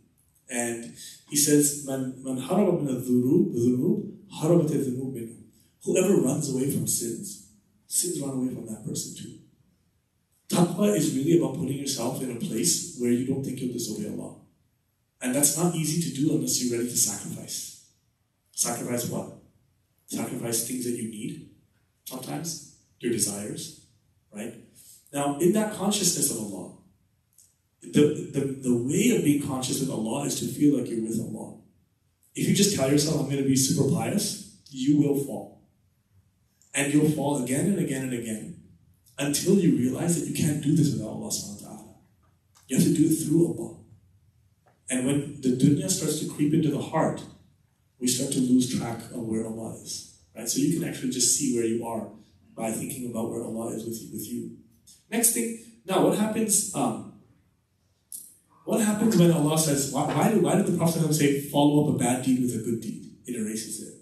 And he says, Man haraba min al-dhunub, harabat al-dhunub minhu. Whoever runs away from sins, sins run away from that person too. Taqwa is really about putting yourself in a place where you don't think you'll disobey Allah. And that's not easy to do unless you're ready to sacrifice. Sacrifice what? Sacrifice things that you need, sometimes, your desires, right? Now, in that consciousness of Allah, the way of being conscious with Allah is to feel like you're with Allah. If you just tell yourself, I'm going to be super pious, you will fall. And you'll fall again and again and again until you realize that you can't do this without Allah subhanahu wa ta'ala. You have to do it through Allah. And when the dunya starts to creep into the heart, we start to lose track of where Allah is. Right? So you can actually just see where you are by thinking about where Allah is with you. Next thing, now what happens when Allah says, why did the Prophet say, follow up a bad deed with a good deed? It erases it.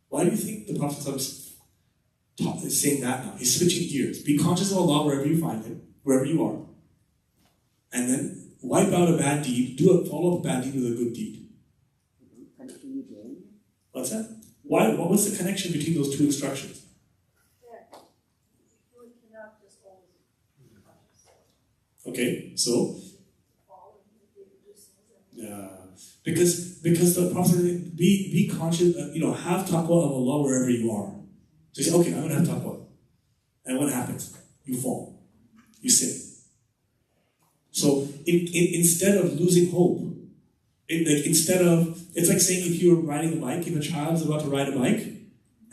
Why do you think the Prophet is saying that now? He's switching gears. Be conscious of Allah wherever you find Him, wherever you are. And then wipe out a bad deed, follow up a bad deed with a good deed. Continue doing. What's that? What's the connection between those two instructions? Okay, so yeah, because the Prophet said, be conscious, have taqwa of Allah wherever you are. So you say, okay, I'm gonna have taqwa, and what happens? You fall, you sin. So instead of losing hope, it's like saying if you're riding a bike, if a child is about to ride a bike,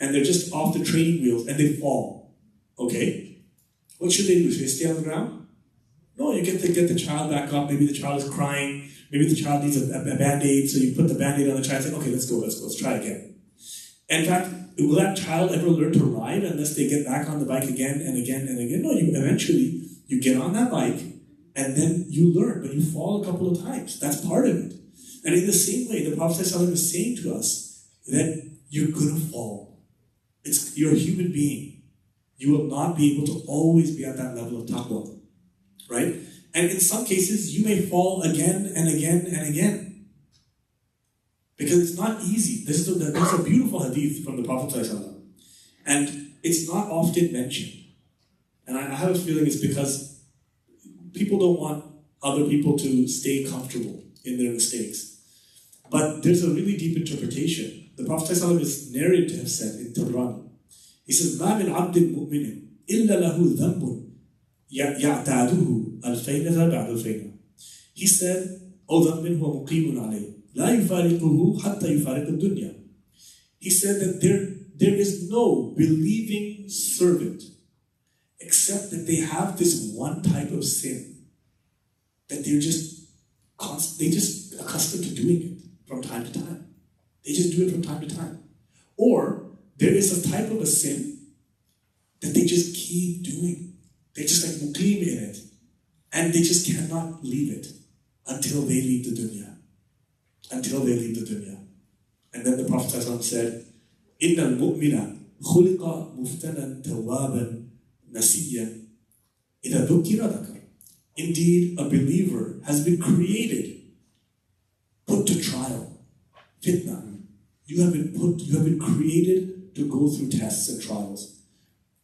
and they're just off the training wheels and they fall, okay, what should they do? Should they stay on the ground? No, you get the child back up. Maybe the child is crying. Maybe the child needs a Band-Aid, so you put the Band-Aid on the child and say, okay, let's try again. In fact, will that child ever learn to ride unless they get back on the bike again and again and again? No, eventually you get on that bike and then you learn, but you fall a couple of times. That's part of it. And in the same way, the Prophet ﷺ is saying to us that you're going to fall. You're a human being. You will not be able to always be at that level of taqwa. Right? And in some cases, you may fall again and again and again. Because it's not easy. This is a beautiful hadith from the Prophet ﷺ. And it's not often mentioned. And I have a feeling it's because people don't want other people to stay comfortable in their mistakes. But there's a really deep interpretation. The Prophet ﷺ is narrated to have said in Tabrani. He says, مَا مِنْ عَبْدٍ مُؤْمِنٍ إِلَّا لَهُ ذَنْبٌ يعتاده الفينة بعد الفينة. He said, أو ذنب هو مقيم عليه لا يفارقه حتى يفارق الدنيا. He said that there is no believing servant except that they have this one type of sin that they're just accustomed to doing it from time to time. They just do it from time to time. Or there is a type of a sin that they just keep doing. They're just like muqim in it. And they just cannot leave it until they leave the dunya. Until they leave the dunya. And then the Prophet ﷺ said, إِنَّ الْمُؤْمِنَ خُلِقَ مُفْتَنًا تَوَّابًا نَسِيًّا إِذَا ذُكِّرَ ذَكَرَ. Indeed, a believer has been created, put to trial. Fitna. You have been created to go through tests and trials.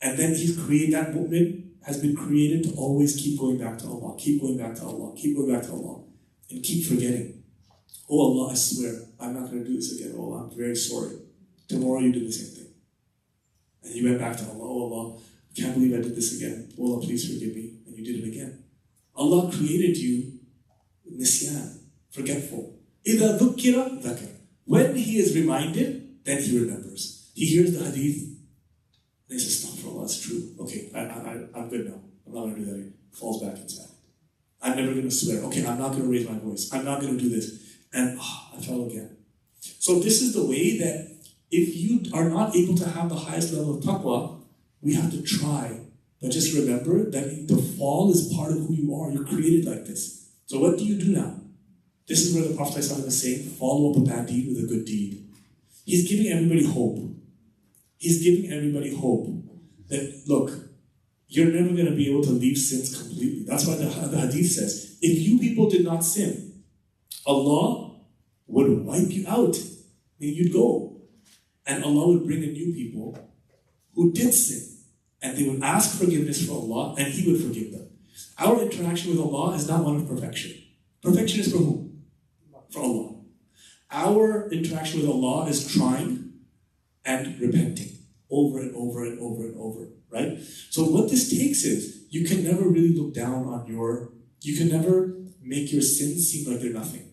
And then He's created that mu'min has been created to always keep going back to Allah, keep going back to Allah, keep going back to Allah, and keep forgetting. Oh Allah, I swear, I'm not going to do this again. Oh Allah, I'm very sorry. Tomorrow you do the same thing. And you went back to Allah. Oh Allah, I can't believe I did this again. Oh Allah, please forgive me. And you did it again. Allah created you nisyan, forgetful. إِذَا ذُكِّرَ ذَكَرَ. When he is reminded, then he remembers. He hears the hadith, and he says, astaghfirullah, that's true. Okay, I'm good now. I'm not going to do that again. Falls back inside. I'm never going to swear. Okay, I'm not going to raise my voice. I'm not going to do this. And I fell again. So this is the way that if you are not able to have the highest level of taqwa, we have to try. But just remember that the fall is part of who you are. You're created like this. So what do you do now? This is where the Prophet ﷺ is saying, follow up a bad deed with a good deed. He's giving everybody hope. He's giving everybody hope that, look, you're never going to be able to leave sins completely. That's why the hadith says, if you people did not sin, Allah would wipe you out. And you'd go. And Allah would bring in new people who did sin. And they would ask forgiveness for Allah, and He would forgive them. Our interaction with Allah is not one of perfection. Perfection is for whom? For Allah. Our interaction with Allah is trying and repenting over and over and over and over, right? So what this takes is, you can never really look down on you can never make your sins seem like they're nothing.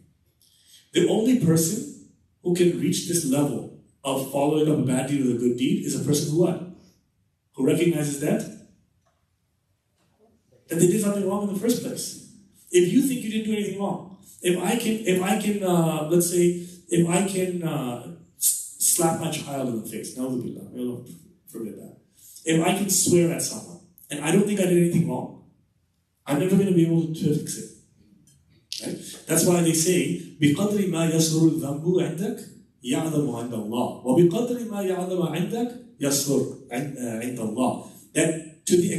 The only person who can reach this level of following up a bad deed with a good deed is a person who what? Who recognizes that they did something wrong in the first place. If you think you didn't do anything wrong, if I can slap my child in the face, no, forget that. If I can swear at someone, and I don't think I did anything wrong, I'm never going to be able to fix it. Right? That's why they say, بِقَدْرِ مَا يَصْرُ الذَّنْبُ عِنْدَكَ يَعْظَمُ عِنْدَ اللَّهِ وَبِقَدْرِ مَا يَعْظَمُ عِنْدَكَ يَصْرُ عِنْدَ اللَّهِ. That to the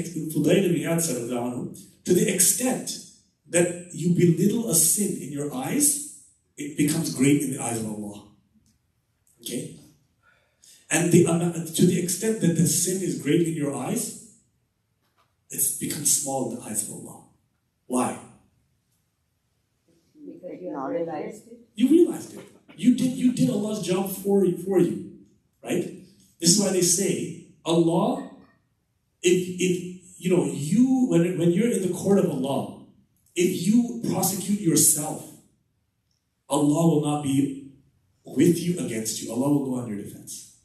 extent that you belittle a sin in your eyes, it becomes great in the eyes of Allah. Okay? And to the extent that the sin is great in your eyes, it becomes small in the eyes of Allah. Why? Because you have realized it. You realized it. You did Allah's job for you. Right? This is why they say, Allah, when you're in the court of Allah, if you prosecute yourself, Allah will not be with you against you. Allah will go on your defense.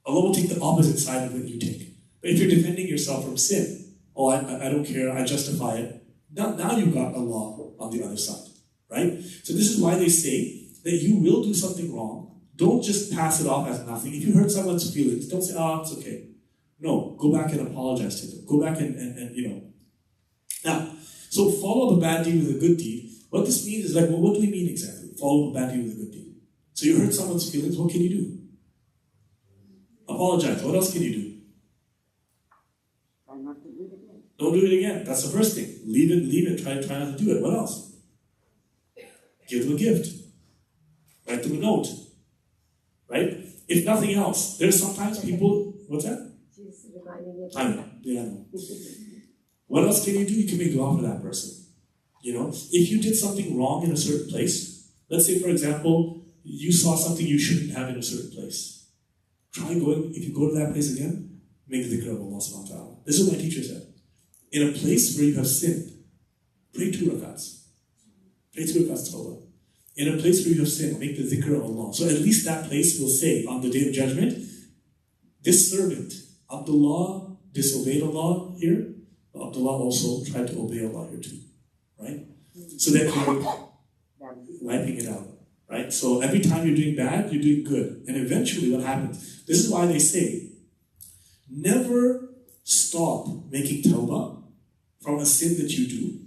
Allah will take the opposite side of what you take. But if you're defending yourself from sin, I don't care, I justify it. Now you've got Allah on the other side. Right? So this is why they say that you will do something wrong. Don't just pass it off as nothing. If you hurt someone's feelings, don't say, it's okay. No, go back and apologize to them. Go back and. Now, so follow up a bad deed with a good deed. What this means is what do we mean exactly? Follow up a bad deed with a good deed. So you hurt someone's feelings, what can you do? Apologize. What else can you do? Try not to do it again. Don't do it again. That's the first thing. Leave it. Try not to do it. What else? Give them a gift. Write them a note. Right? If nothing else, there's sometimes people. What's that? She's reminding you. I know. Yeah, I know. What else can you do? You can make dua for that person. If you did something wrong in a certain place, let's say, for example, you saw something you shouldn't have in a certain place. Try going, if you go to that place again, make the dhikr of Allah subhanahu wa ta'ala. This is what my teacher said. In a place where you have sinned, pray 2 rakats. Pray 2 rakats tawbah. In a place where you have sinned, make the dhikr of Allah. So at least that place will say on the day of judgment, this servant, Abdullah, disobeyed Allah here, but Abdullah also tried to obey Allah here too. Right? So that you're wiping it out. Right? So every time you're doing bad, you're doing good. And eventually what happens? This is why they say, never stop making tawbah from a sin that you do,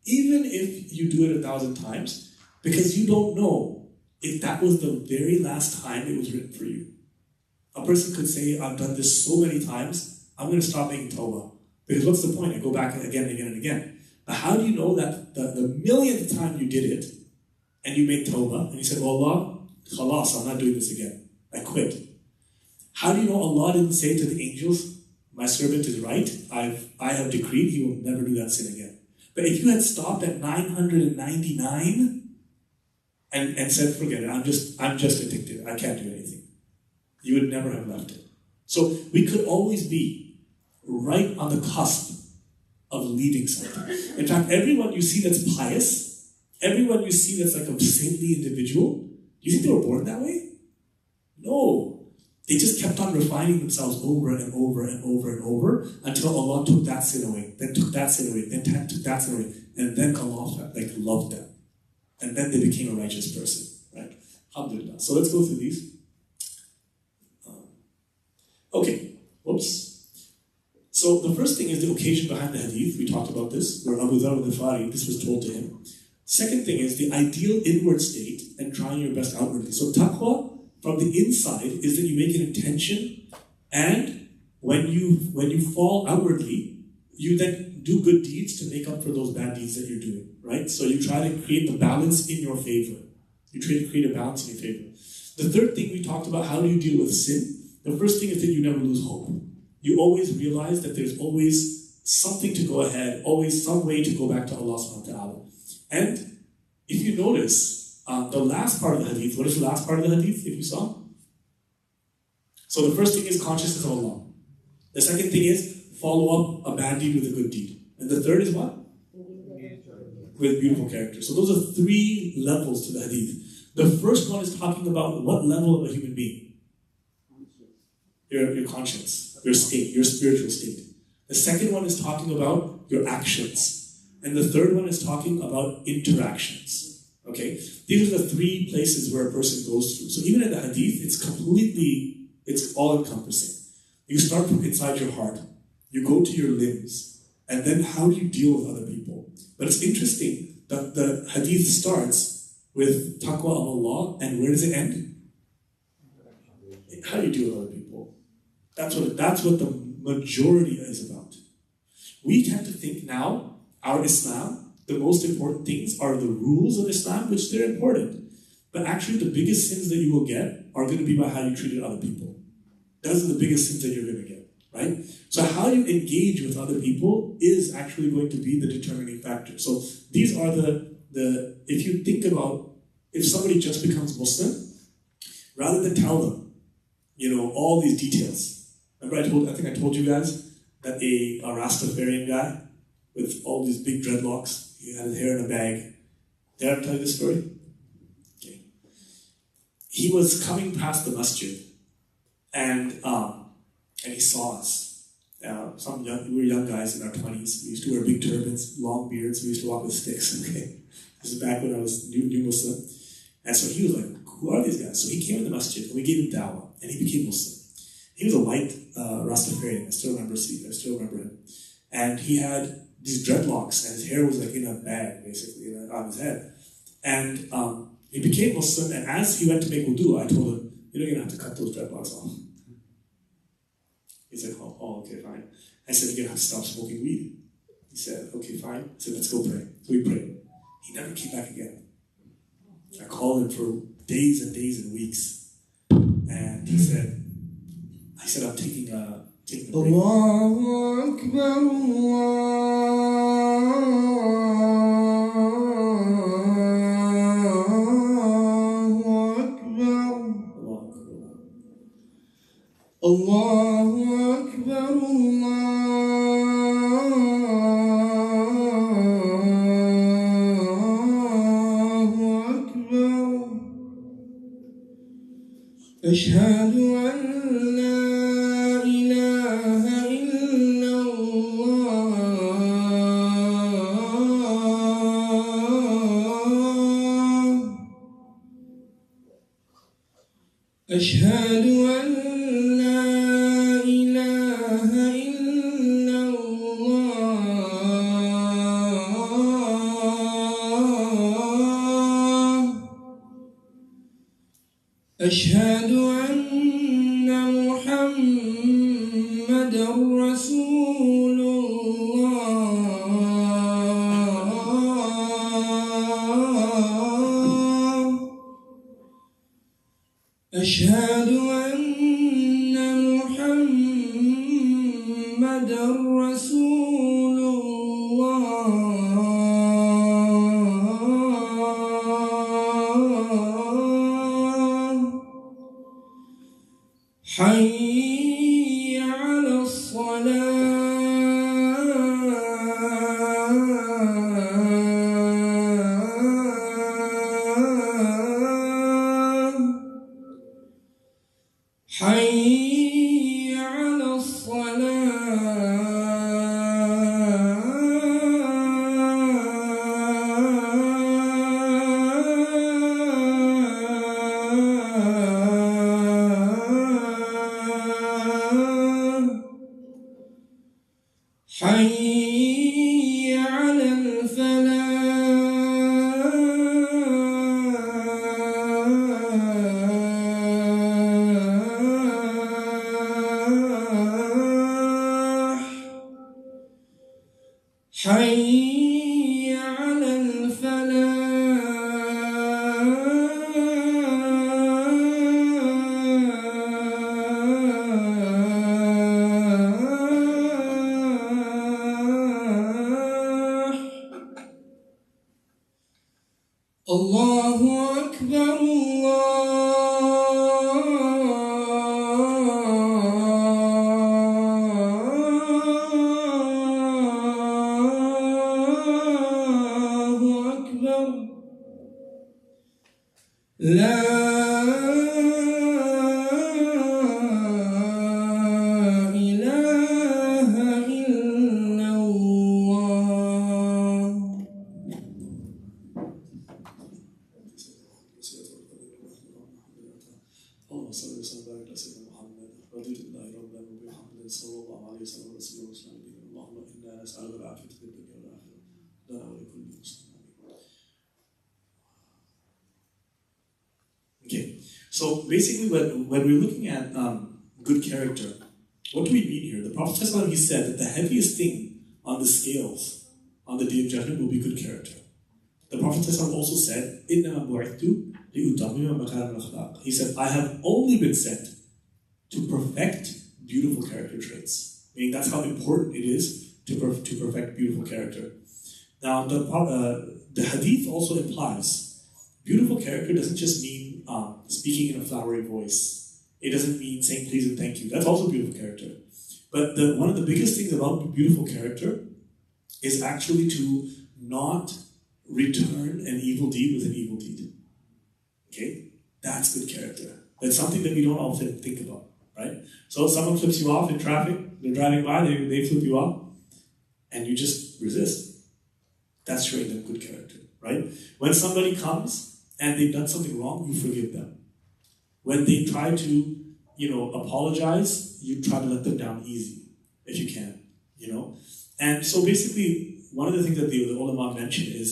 even if you do it 1,000 times, because you don't know if that was the very last time it was written for you. A person could say, I've done this so many times, I'm going to stop making tawbah. Because what's the point? I go back again and again and again. Now how do you know that the millionth time you did it, and you made tawbah, and you said, Allah, khalas, I'm not doing this again. I quit. How do you know Allah didn't say to the angels, my servant is right, I have decreed he will never do that sin again. But if you had stopped at 999 and said, forget it, I'm just addicted, I can't do anything, you would never have left it. So we could always be right on the cusp of leaving something. In fact, everyone you see that's pious, everyone you see that's like a saintly individual, do you think they were born that way? No. They just kept on refining themselves over and over and over and over until Allah took that sin away, then took that sin away, then took that sin away, and then Allah loved them. And then they became a righteous person, right? Alhamdulillah. So let's go through these. Okay, whoops. So the first thing is the occasion behind the hadith. We talked about this, where Abu Dharr al-Ghifari, this was told to him. Second thing is the ideal inward state and trying your best outwardly. So taqwa from the inside is that you make an intention, and when you fall outwardly, you then do good deeds to make up for those bad deeds that you're doing, right? So you try to create the balance in your favor. You try to create a balance in your favor. The third thing we talked about, how do you deal with sin? The first thing is that you never lose hope. You always realize that there's always something to go ahead, always some way to go back to Allah subhanahu wa ta'ala. And if you notice, the last part of the hadith, what is the last part of the hadith, if you saw? So the first thing is consciousness of Allah. The second thing is follow up a bad deed with a good deed. And the third is what? With beautiful character. So those are three levels to the hadith. The first one is talking about what level of a human being? Your conscience, your state, your spiritual state. The second one is talking about your actions. And the third one is talking about interactions. Okay? These are the three places where a person goes through. So even in the hadith, it's all-encompassing. You start from inside your heart. You go to your limbs. And then how do you deal with other people? But it's interesting that the hadith starts with taqwa of Allah, and where does it end? How do you deal with other people? That's what the majority is about. We tend to think now, our Islam, the most important things are the rules of Islam, which they're important. But actually the biggest sins that you will get are going to be by how you treated other people. Those are the biggest sins that you're going to get, right? So how you engage with other people is actually going to be the determining factor. So these are if you think about, if somebody just becomes Muslim, rather than tell them, all these details. Remember I think I told you guys that a Rastafarian guy with all these big dreadlocks, he had his hair in a bag. Did I ever tell you this story? Okay. He was coming past the masjid, and he saw us. We were young guys in our 20s. We used to wear big turbans, long beards. We used to walk with sticks. Okay, this is back when I was new Muslim. And so he was like, "Who are these guys?" So he came in the masjid, and we gave him dawah, and he became Muslim. He was a white Rastafarian. I still remember him. And he had these dreadlocks, and his hair was like in a bag, basically, on his head. And he became Muslim, and as he went to make wudu, I told him, "You're going to have to cut those dreadlocks off." He said, oh, okay, fine. I said, "You're going to have to stop smoking weed." He said, "Okay, fine." I said, "Let's go pray." So we prayed. He never came back again. I called him for days and days and weeks. And he said, "I'm taking a break." Allahu Akbar, Allahu Akbar, Allahu Akbar. Ashhadu an la ilaha illallah. Ashhadu an أشهد أن محمدًا رسول الله. أشهد أن محمدًا Allahu Akbar, Allahu Akbar. La ilaha illallah. اللهم صل وسلم وبارك على سيدنا محمد رضي الله ربا وبحمد صلى الله عليه وسلم ورسوله وسلم اللهم انا نسالك العافيه في الدنيا والاخره لنا ولكل مسلم. Okay, so basically when we're looking at good character, what do we mean here? The Prophet ﷺ, he said that the heaviest thing on the scales on the Day of Judgment will be good character. The Prophet ﷺ also said, إِنَّمَا بُعِثْتُ لِأُتَمِّمَ مَكَارِمَ الْأَخْلَاقِ. He said, I have only been sent to perfect beautiful character traits. Meaning that's how important it is to perfect beautiful character. Now, the hadith also implies beautiful character doesn't just mean speaking in a flowery voice. It doesn't mean saying please and thank you. That's also beautiful character. But one of the biggest things about beautiful character is actually to not return an evil deed with an evil deed. Okay? That's good character. That's something that we don't often think about, right? So someone flips you off in traffic, they're driving by, they flip you off, and you just resist. That's showing them good character, right? When somebody comes and they've done something wrong, you forgive them. When they try to, apologize, you try to let them down easy, if you can, And so basically, one of the things that the ulama mentioned is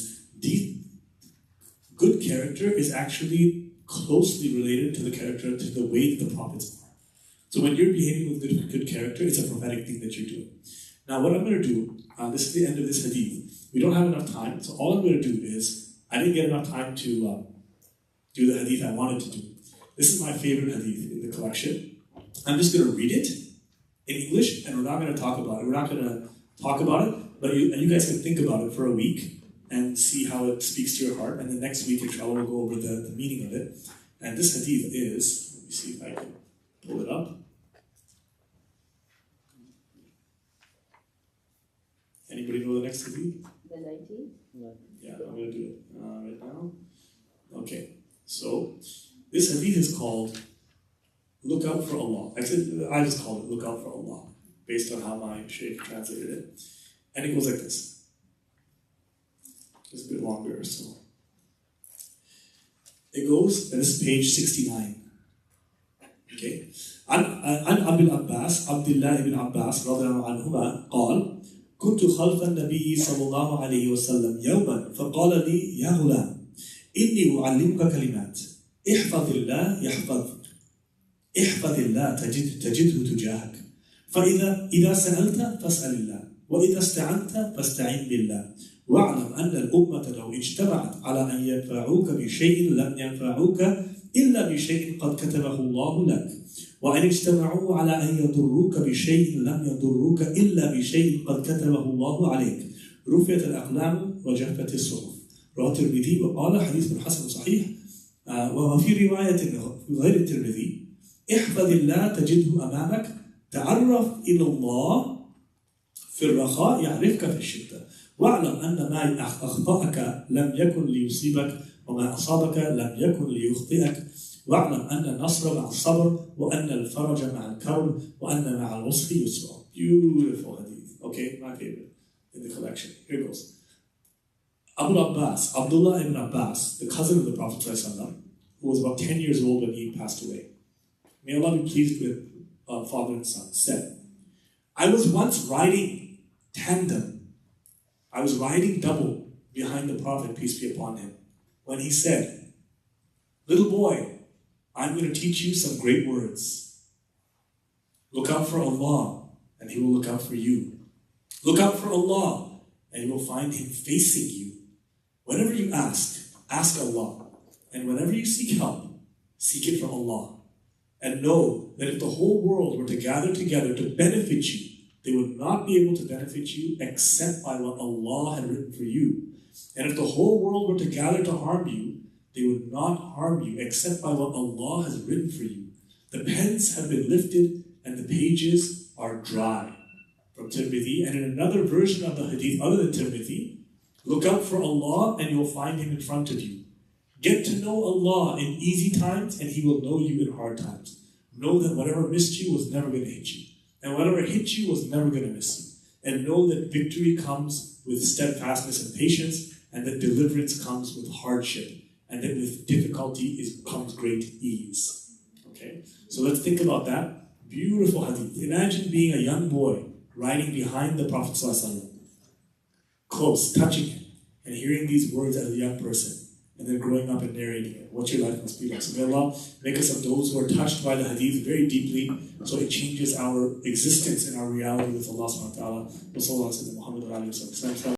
good character is actually closely related to the way that the prophets are. So when you're behaving with good character, it's a prophetic thing that you're doing. Now what I'm going to do, this is the end of this hadith. We don't have enough time, so all I'm going to do is, I didn't get enough time to do the hadith I wanted to do. This is my favorite hadith in the collection. I'm just going to read it in English, and we're not going to talk about it. We're not going to talk about it, but you guys can think about it for a week and see how it speaks to your heart. And then next week, inshallah, we'll go over the meaning of it. And this hadith is, let me see if I can pull it up. Anybody know the next hadith? The 19th? Yeah, I'm going to do it right now. Okay, so this hadith is called Look Out for Allah. Actually, I just called it Look Out for Allah, based on how my shaykh translated it. And it goes like this. It's a bit longer, so. It goes, and this is page 69. Okay. عن أبي العباس عبد الله بن عباس رضي الله عنهما قال كنت خلف النبي صلى الله عليه وسلم يوما فقال لي يا غلام إني أعلمك كلمات احفظ الله يحفظك احفظ الله تجده تجاهك فإذا سألت فاسأل الله وإذا استعنت فاستعن بالله واعلم أن الأمة لو اجتمعت على أن ينفعوك بشيء لم ينفعوك إلا بشيء قد كتبه الله لك وإن اجتمعوا على أن يضروك بشيء لم يضروك إلا بشيء قد كتبه الله عليك رفعت الأقلام وجفت الصحف. رواه الترمذي وقال حديث حسن صحيح. وفي رواية غير الترمذي احفظ الله تجده أمامك تعرف إلى الله في الرخاء يعرفك في الشدة واعلم أن ما أخطأك لم يكن ليصيبك وما أصابك لم يكن ليخطئك واعلم أن النصر مع الصبر وأن الفرج مع الكرب وأن مع العسر يسرا. Beautiful hadith. Okay, my favorite in the collection. Here goes. Abu Abbas, Abdullah ibn Abbas, the cousin of the Prophet ﷺ, who was about 10 years old when he passed away. May Allah be pleased with father and son, said, I was once riding tandem. I was riding double behind the Prophet, peace be upon him, when he said, little boy, I'm going to teach you some great words. Look out for Allah, and He will look out for you. Look out for Allah, and you will find Him facing you. Whenever you ask Allah. And whenever you seek help, seek it from Allah. And know that if the whole world were to gather together to benefit you, they would not be able to benefit you except by what Allah had written for you. And if the whole world were to gather to harm you, they would not harm you except by what Allah has written for you. The pens have been lifted and the pages are dry. From Tirmidhi. And in another version of the hadith other than Tirmidhi, look out for Allah and you'll find Him in front of you. Get to know Allah in easy times and He will know you in hard times. Know that whatever missed you was never going to hit you. And whatever hit you was never going to miss you. And know that victory comes with steadfastness and patience, and that deliverance comes with hardship, and that with difficulty comes great ease. Okay? So let's think about that. Beautiful hadith. Imagine being a young boy riding behind the Prophet ﷺ, close, touching him, and hearing these words as a young person, and then growing up and narrating it. What your life must be like. So may Allah make us of those who are touched by the hadith very deeply, so it changes our existence and our reality with Allah subhanahu wa ta'ala.